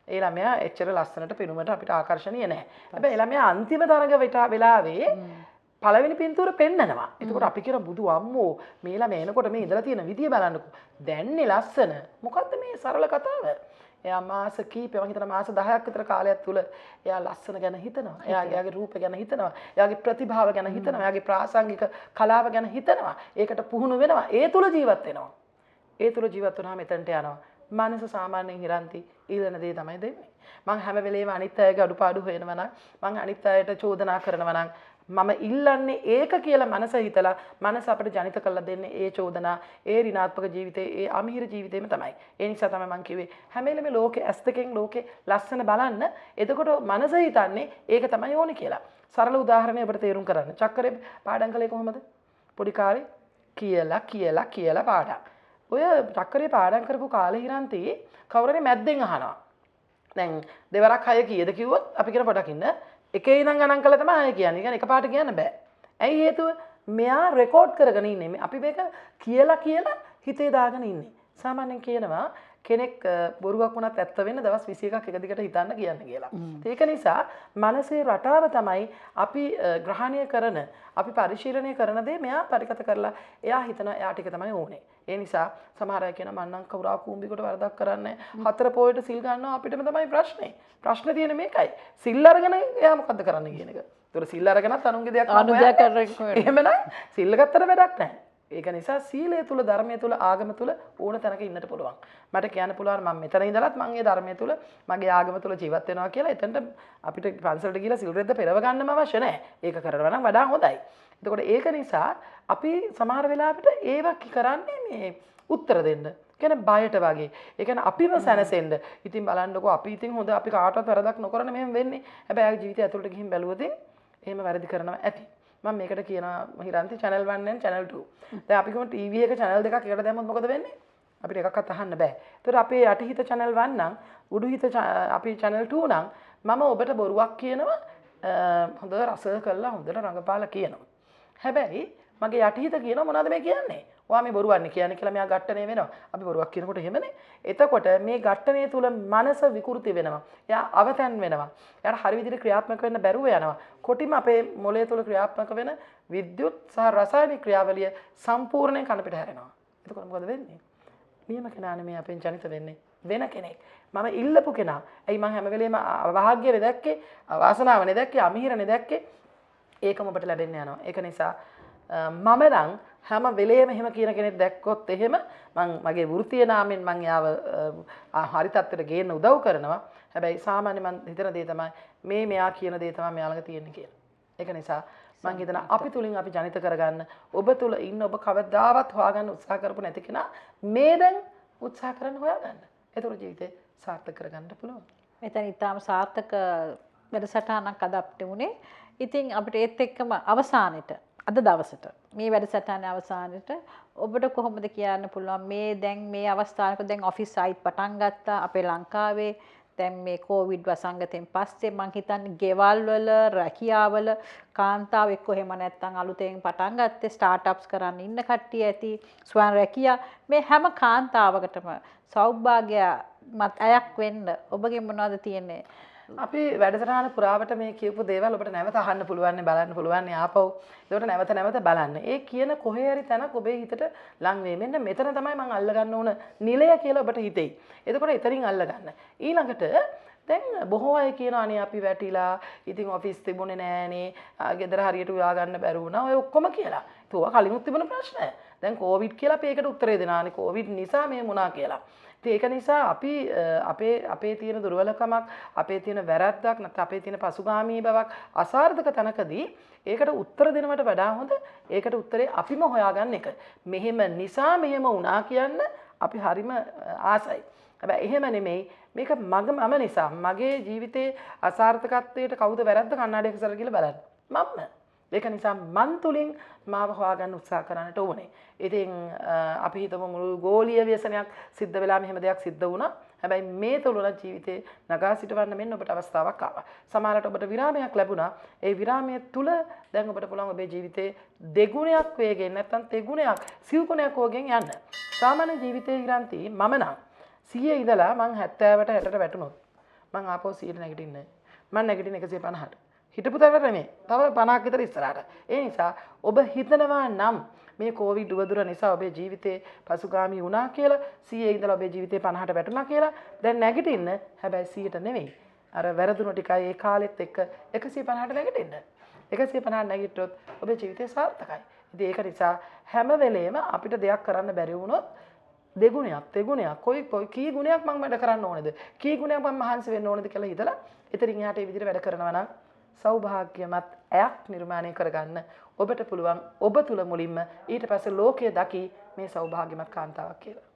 ඒ ළමයා එච්චර ලස්සනට පෙනුමට අපිට ආකර්ෂණීය නැහැ. හැබැයි ඒ ළමයා අන්තිම තරඟ වෙලාවේ පළවෙනි පින්තූර පෙන්නනවා. එතකොට අපි කියන බුදු අම්මෝ මේ ළමයා එනකොට මේ ඉඳලා තියෙන විදිය බලන්නකෝ. දැන්නේ ලස්සන. මොකද්ද මේ සරල කතාව? එයා මාස කීපයක් මම හිතනවා මාස 10ක් විතර කාලයක් තුල එයා ලස්සන ගැන හිතනවා. එයාගේ රූප ගැන හිතනවා. එයාගේ ප්‍රතිභාව ගැන හිතනවා. එයාගේ ප්‍රාසංගික කලාව ගැන හිතනවා. ඒකට පුහුණු වෙනවා. ඒ තුල ජීවත් වෙනවා. ඒ තුල ජීවත් වුණාම එතනට යනවා. මනස සාමාන්‍යයෙන් හිරන්ති ඊළන දේ තමයි දෙන්නේ. මං හැම වෙලේම අනිත් අයගේ අඩුපාඩු හොයනවා නම් මං අනිත් අයට චෝදනා කරනවා නම් මම ඉල්ලන්නේ ඒක කියලා මනස හිතලා මනස අපිට ජනිත කරලා දෙන්නේ ඒ චෝදනා ඒ ඍණාත්මක ජීවිතේ ඒ අමිහිර ජීවිතේම තමයි. ඒ නිසා තමයි මම කිව්වේ හැම වෙලෙම ලෝකේ ඇස් දෙකෙන් ලෝකේ ලස්සන බලන්න. එතකොට මනස හිතන්නේ ඒක තමයි ඕනේ කියලා. සරල උදාහරණයක් අපිට තේරුම් කරන්න. චක්කරේ පාඩම් කළේ කොහොමද? පොඩි කාලේ කියලා පාඩම්. ඔය චක්කරේ පාඩම් කරපු කාලේ හිරන්තේ කවුරුනේ මැද්දෙන් අහනවා. දැන් දෙවරක් 6 කීයද කිව්වොත් අපි කියන පොඩක් ඉන්න එකේ ඉඳන් ගණන් කළා තමයි ආයෙ කියන්නේ. කියන්නේ එකපාරට කියන්න බෑ. ඇයි හේතුව? මෙයා රෙකෝඩ් කරගෙන ඉන්නේ. අපි මේක කියලා හිතේ දාගෙන ඉන්නේ. සාමාන්‍යයෙන් කියනවා කෙනෙක් බොරුවක් වුණත් ඇත්ත වෙන්න දවස් 21ක් එක දිගට හිතන්න කියන්න කියලා. ඒක නිසා මනසේ රටාව තමයි අපි ග්‍රහණය කරන, අපි පරිශීලනය කරන දේ මෙයා පරිගත කරලා එයා හිතන එයා ටික තමයි ඕනේ. ඒ නිසා සමහර අය කියන මන්නම් කවුරා කුඹිකට වරදක් කරන්නේ හතර පොයට සිල් ගන්නවා අපිටම තමයි ප්‍රශ්නේ. ප්‍රශ්නේ තියෙන්නේ මේකයි. සිල් අරගෙන එයා මොකද්ද කරන්න කියන එක. ඒතර සිල් අරගෙනත් අනුන්ගේ දෙයක් එහෙමනම් සිල් ගත්තට වැඩක් නැහැ. ඒක නිසා සීලය තුල ධර්මය තුල ආගම තුල ඕන තැනක ඉන්නට පුළුවන්. මට කියන්න පුළුවන් මම මෙතන ඉඳලත් මම ඒ ධර්මය තුල මගේ ආගම තුල ජීවත් වෙනවා කියලා. එතනට අපිට පන්සලට ගිහලා සිල් රෙද්ද පෙරව ගන්නම අවශ්‍ය නැහැ. ඒක කරනවා නම් වඩා හොඳයි. එතකොට ඒක නිසා අපි සමහර වෙලාවට ඒවා කරන්නේ මේ උත්තර දෙන්න. කියන්නේ බයට වගේ. ඒ කියන්නේ අපිම සැනසෙන්න. ඉතින් බලන්නකෝ අපි ඉතින් හොඳ අපි කාටවත් වැරදක් නොකරන මෙහෙම වෙන්නේ. හැබැයි ආගේ ජීවිතය ඇතුළට ගිහින් බැලුවොත් එහෙම වැරදි කරනවා ඇති. මම මේකට කියනවා හිරන්ති channel 1 and channel 2. දැන් අපි කොහොම TV එක channel දෙකක් එකට දැම්මොත් මොකද වෙන්නේ? අපිට එකක්වත් අහන්න බෑ. ඒතර අපේ යටිහිත channel 1 නම් උඩුහිත අපි channel 2 නම් මම ඔබට බොරුවක් කියනවා හොඳ රස කරලා හොඳට රඟපාලා කියනවා. හැබැයි මගේ යටිහිත කියනවා මොනවද මේ කියන්නේ? ඔයා මේ බොරුවන්නේ කියන්නේ කියලා මෙයා ඝට්ටණය වෙනවා. අපි බොරුවක් කියනකොට එහෙමනේ. එතකොට මේ ඝට්ටණය තුල මනස විකෘති වෙනවා. එයා අවතැන් වෙනවා. එයාට හරි විදිහට ක්‍රියාත්මක වෙන්න බැරුව යනවා. කොටිම අපේ මොළය තුල ක්‍රියාත්මක වෙන විද්‍යුත් සහ රසායනික ක්‍රියාවලිය සම්පූර්ණයෙන් කන පිට හැරෙනවා. එතකොට මොකද වෙන්නේ? නියම කෙනානේ මේ අපෙන් ජනිත වෙන්නේ. වෙන කෙනෙක්. මම ඉල්ලපු කෙනා. ඇයි මං හැම වෙලේම අභාග්‍යනේ දැක්කේ, අවාසනාවනේ දැක්කේ, අමිහිරනේ දැක්කේ. ඒකම ඔබට ලැබෙන්න යනවා. ඒක නිසා මම නම් හැම වෙලේම එහෙම කියන කෙනෙක් දැක්කොත් එහෙම මගේ වෘත්තීය නාමයෙන් මං යාව හරි තත්ත්වයට ගේන්න උදව් කරනවා. හැබැයි සාමාන්‍ය මං හිතන දේ තමයි මෙයා කියන දේ තමයි මෙයා ළඟ තියෙන්නේ කියලා. ඒක නිසා මං හිතනවා අපි තුලින් අපි ජනිත කරගන්න ඔබ තුල ඉන්න ඔබ කවදාවත් හොයාගන්න උත්සාහ කරපු නැති කෙනා මේ දැන් උත්සාහ කරන්න හොයාගන්න. ඒතර ජීවිතේ සාර්ථක කරගන්න පුළුවන්. මෙතන ඊටාම සාර්ථක වැඩසටහනක් අද අපිට උනේ. ඉතින් අපිට ඒත් එක්කම අවසානෙට අද දවසට මේ වැඩසටහනේ අවසානෙට ඔබට කොහොමද කියන්න පුළුවන් මේ දැන් මේ අවස්ථාවක දැන් ඔෆිස් සයිට් පටන් ගත්තා අපේ ලංකාවේ දැන් මේ කොවිඩ් වසංගතයෙන් පස්සේ මං හිතන්නේ ගෙවල් වල රැකියාවල කාන්තාව එක්ක එහෙම නැත්නම් අලුතෙන් පටන් ගත්තේ ස්ටාර්ට්අප්ස් කරන්න ඉන්න කට්ටිය ඇති ස්වයං රැකියා මේ හැම කාන්තාවකටම සෞභාග්‍යමත් අයක් වෙන්න ඔබගේ මොනවද තියෙන්නේ? අපි වැඩසටහන පුරාවට මේ කියපු දේවල් ඔබට නැවත අහන්න පුළුවන් බලන්න පුළුවන් ආපහු ඒකට නැවත බලන්න. ඒ කියන කොහේ හරි තැනක් ඔබේ හිතට ලං වෙයි. මෙන්න මෙතන තමයි මම අල්ල ගන්න ඕන නිලය කියලා ඔබට හිතෙයි. එතකොට එතනින් අල්ල ගන්න. ඊළඟට දැන් බොහෝ අය කියනවා අනේ අපි වැටිලා ඉතින් ඔෆිස් තිබුණේ නෑනේ. ගෙදර හරියට උයා ගන්න බැරි වුණා. ඔය ඔක්කොම කියලා. ඒක කලිනුත් තිබුණ ප්‍රශ්න. දැන් කොවිඩ් කියලා අපි ඒකට උත්තරේ දෙනානේ. කොවිඩ් නිසා මේ වුණා කියලා. ඒක නිසා අපි අපේ තියෙන දුර්වලකමක් අපේ තියෙන වැරැද්දක් නැත්නම් අපේ තියෙන පසුගාමී බවක් අසාර්ථක තැනකදී ඒකට උත්තර දෙනවට වඩා හොඳ ඒකට උත්තරේ අපිම හොයාගන්න එක. මෙහෙම නිසා මෙහෙම වුණා කියන්න අපි හරිම ආසයි. හැබැයි එහෙම නෙමෙයි මේක මම නිසා මගේ ජීවිතේ අසාර්ථකත්වයට කවුද වැරද්ද කණ්ණාඩියක ඉස්සරහ කියලා බලන්න. මම ඒක නිසා මන් තුලින් මාව හොයාගන්න උත්සාහ කරන්නට ඕනේ. ඉතින් අපි හිතමු මුළු ගෝලීය ව්‍යසනයක් සිද්ධ වෙලා මෙහෙම දෙයක් සිද්ධ වුණා. හැබැයි මේ තුල ජීවිතේ නගා සිටවන්න මෙන්න ඔබට අවස්ථාවක් ආවා. සමහරවිට ඔබට විරාමයක් ලැබුණා. ඒ විරාමයේ තුල දැන් ඔබට පුළුවන් ඔබේ ජීවිතේ දෙගුණයක් වේගෙන් නැත්නම් තෙගුණයක් සිව්ගුණයක් වගේ යන්න. සාමාන්‍ය ජීවිතේ ඉරන්ති මම නම් 100 ඉඳලා මං 70ට 60ට වැටුණොත් මං ආපහු 100ට නැගිටින්නේ නැහැ. මං නැගිටින්නේ 150ට. හිටපු තැනට නෙමෙයි. තව 50ක් විතර ඉස්සරහට. ඒ නිසා ඔබ හිතනවා නම් මේ කොවිඩ් උවදුර නිසා ඔබේ ජීවිතේ පසුගාමී වුණා කියලා 100 ඉඳලා ඔබේ ජීවිතේ 50ට වැටුණා කියලා දැන් නැගිටින්න හැබැයි 100ට නෙමෙයි. අර වැරදුණු ටිකයි ඒ කාලෙත් එක්ක 150ට නැගිටින්න. 150ට නැගිට්ටොත් ඔබේ ජීවිතේ සාර්ථකයි. ඉතින් ඒක නිසා හැම වෙලේම අපිට දෙයක් කරන්න බැරි වුණොත් දෙගුණයක් තෙගුණයක් කොයි කී ගුණයක් මම වැඩ කරන්න ඕනේද? කී ගුණයක් මම මහන්සි වෙන්න ඕනේද කියලා හිතලා එතනින් එහාට මේ විදිහට වැඩ කරනවා නම් සෞභාග්‍යමත් ඇයක් නිර්මාණය කරගන්න ඔබට පුළුවන් ඔබ තුල මුලින්ම ඊට පස්සේ ලෝකය දකි මේ සෞභාග්‍යමත් කාන්තාවක් කියලා.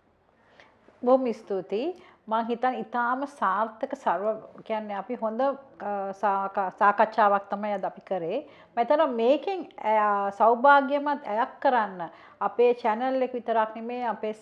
බොහොම ස්තුතියි. මම හිතන්නේ ඊටාම සාර්ථක කියන්නේ අපි හොඳ සාකච්ඡාවක් තමයි අද අපි කරේ. මම හිතනවා මේකෙන් සෞභාග්‍යමත් ඇයක් කරන්න අපේ channel එක විතරක් නෙමෙයි අපේ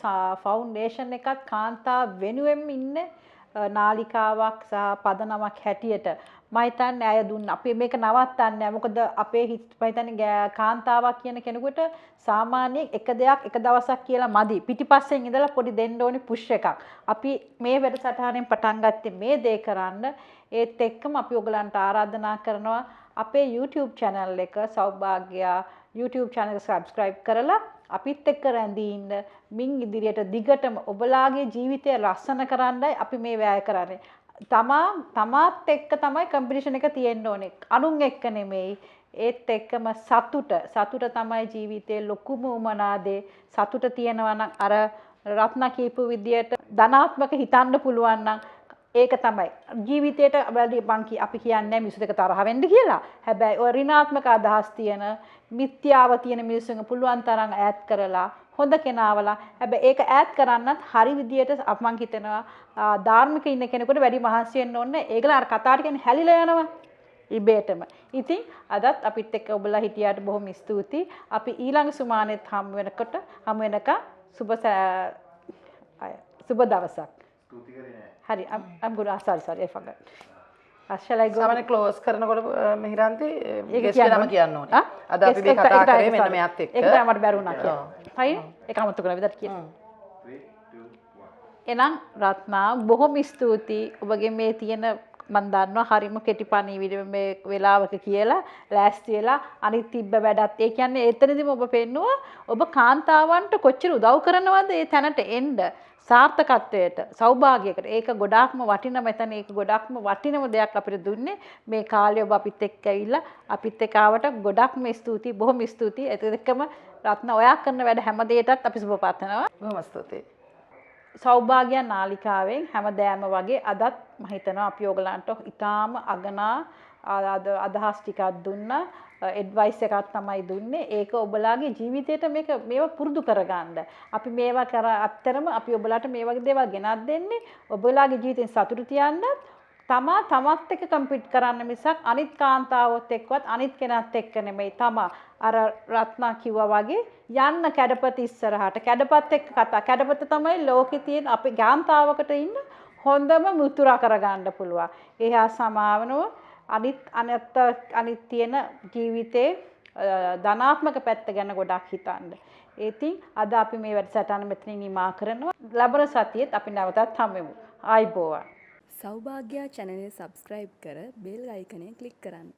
ෆවුන්ඩේෂන් එකත් කාන්තා වෙනුවෙන් ඉන්නේ නාලිකාවක් සහ පදනමක් හැටියට මම හිතන්නේ අය දුන්න අපි මේක නවත්තන්නේ නැහැ. මොකද අපේ මම හිතන්නේ කාන්තාවක් කියන කෙනෙකුට සාමාන්‍යයෙන් එක දෙයක් එක දවසක් කියලා මදි. පිටිපස්සෙන් ඉඳලා පොඩි දෙන්න ඕනේ පුෂ් එකක්. අපි මේ වැඩසටහනෙන් පටන් ගත්තේ මේ දේ කරන්න. ඒත් එක්කම අපි ඔයගලන්ට ආරාධනා කරනවා අපේ YouTube channel එක සෞභාග්‍ය YouTube channel එක subscribe කරලා අපිත් එක්ක රැඳී ඉන්න මින් ඉදිරියට දිගටම ඔබලාගේ ජීවිතය ලස්සන කරන්නයි අපි මේ වෑය කරන්නේ. තමාත් එක්ක තමයි කම්පිටිෂන් එක තියෙන්න ඕනේ. අනුන් එක්ක නෙමෙයි. ඒත් එක්කම සතුට තමයි ජීවිතේ ලොකුම උමනාදේ. සතුට තියෙනවා නම් අර රත්න කීපු විදියට ධනාත්මක හිතන්න පුළුවන් නම් ඒක තමයි ජීවිතේට අපි කියන්නේ මිනිස්සු දෙක තරහ වෙන්න කියලා. හැබැයි ඔය ඍණාත්මක අදහස් තියෙන මිත්‍යාව තියෙන මිනිස්සුන්ව පුළුවන් තරම් ඈත් කරලා හොඳ කෙනාවලා හැබැයි ඒක ඈත් කරන්නත් හරි විදියට මම හිතනවා ධාර්මික ඉන්න කෙනෙකුට වැඩි මහන්සි වෙන්න ඕනේ. ඒගොල්ලෝ අර කතාවට කියන්නේ හැලිලා යනවා ඉබේටම. ඉතින් අදත් අපිත් එක්ක ඔබලා හිටියාට බොහොම ස්තුතියි. අපි ඊළඟ සුමානෙත් හමු වෙනකම් සුබ දවසක්. Hari, I'm good. Sorry, I forgot. Shall I go? සාමාන්‍ය ක්ලෝස් කරනකොට මිහිරන්ති ඒක ගෙස්ට් නම කියන්න ඕනේ. අද අපි මේ කතා කරේ මෙන්න මෙයාත් එක්ක. ඒක තමයි මට බැරුණා කියලා. හරි? ඒක අමතක කරලා විතර කියන්න. 3 2 1. එහෙනම් රත්නා බොහොම ස්තුතියි. ඔබගේ මේ තියෙන මම දන්නවා හරිම කෙටි පණිවිඩ මේ වෙලාවක කියලා ලෑස්ති වෙලා අනිත් තිබ්බ වැඩත් ඒ කියන්නේ එතනදිම ඔබ පෙන්නුවා ඔබ කාන්තාවන්ට කොච්චර උදව් කරනවද ඒ තැනට එන්න සාර්ථකත්වයට සෞභාග්‍යයකට ඒක ගොඩාක්ම වටින මෙතන ඒක ගොඩාක්ම වටිනම දෙයක් අපිට දුන්නේ මේ කාලේ ඔබ අපිත් එක්ක ඇවිල්ලා අපිත් එක්ක ආවට ගොඩක්ම ස්තුතියි බොහොම ස්තුතියි ඒත් එක්කම රත්න ඔයා කරන වැඩ හැම දෙයකටත් අපි සුබ පතනවා බොහොම ස්තුතියි සෞභාග්‍ය නාලිකාවෙන් හැමදෑම වගේ අදත් මම හිතනවා අපි ඕගලන්ට ඉතාම අගනා අදහස් ටිකක් දුන්නා ඇඩ්වයිස් එකක් තමයි දුන්නේ ඒක ඔබලාගේ ජීවිතේට මේවා පුරුදු කරගන්න. අපි මේවා අත්‍තරම අපි ඔබලාට මේ වගේ දේවල් ගෙනත් දෙන්නේ ඔබලාගේ ජීවිතෙන් සතුටු තියන්නත් තමත් එක්ක කම්පීට් කරන්න මිසක් අනිත් කාන්තාවොත් එක්කවත් අනිත් කෙනාත් එක්ක නෙමෙයි තමා අර රත්නා කිව්වා වගේ යන්න කැඩපත ඉස්සරහට කැඩපත් එක්ක කතා කැඩපත තමයි ලෝකේ තියෙන අපේ කාන්තාවකට ඉන්න හොඳම මුතුරා කරගන්න පුළුවන්. එහා සමාවනෝ අනිත් තියෙන ජීවිතේ ධනාත්මක පැත්ත ගැන ගොඩක් හිතන්න. ඉතින් අද අපි මේ වැඩසටහන මෙතනින් නිමා කරනවා. ලබන සතියේත් අපි නැවතත් හමුවෙමු. ආයිබෝවන්. සෞභාග්‍ය channel එක subscribe කර bell icon එක click කරන්න.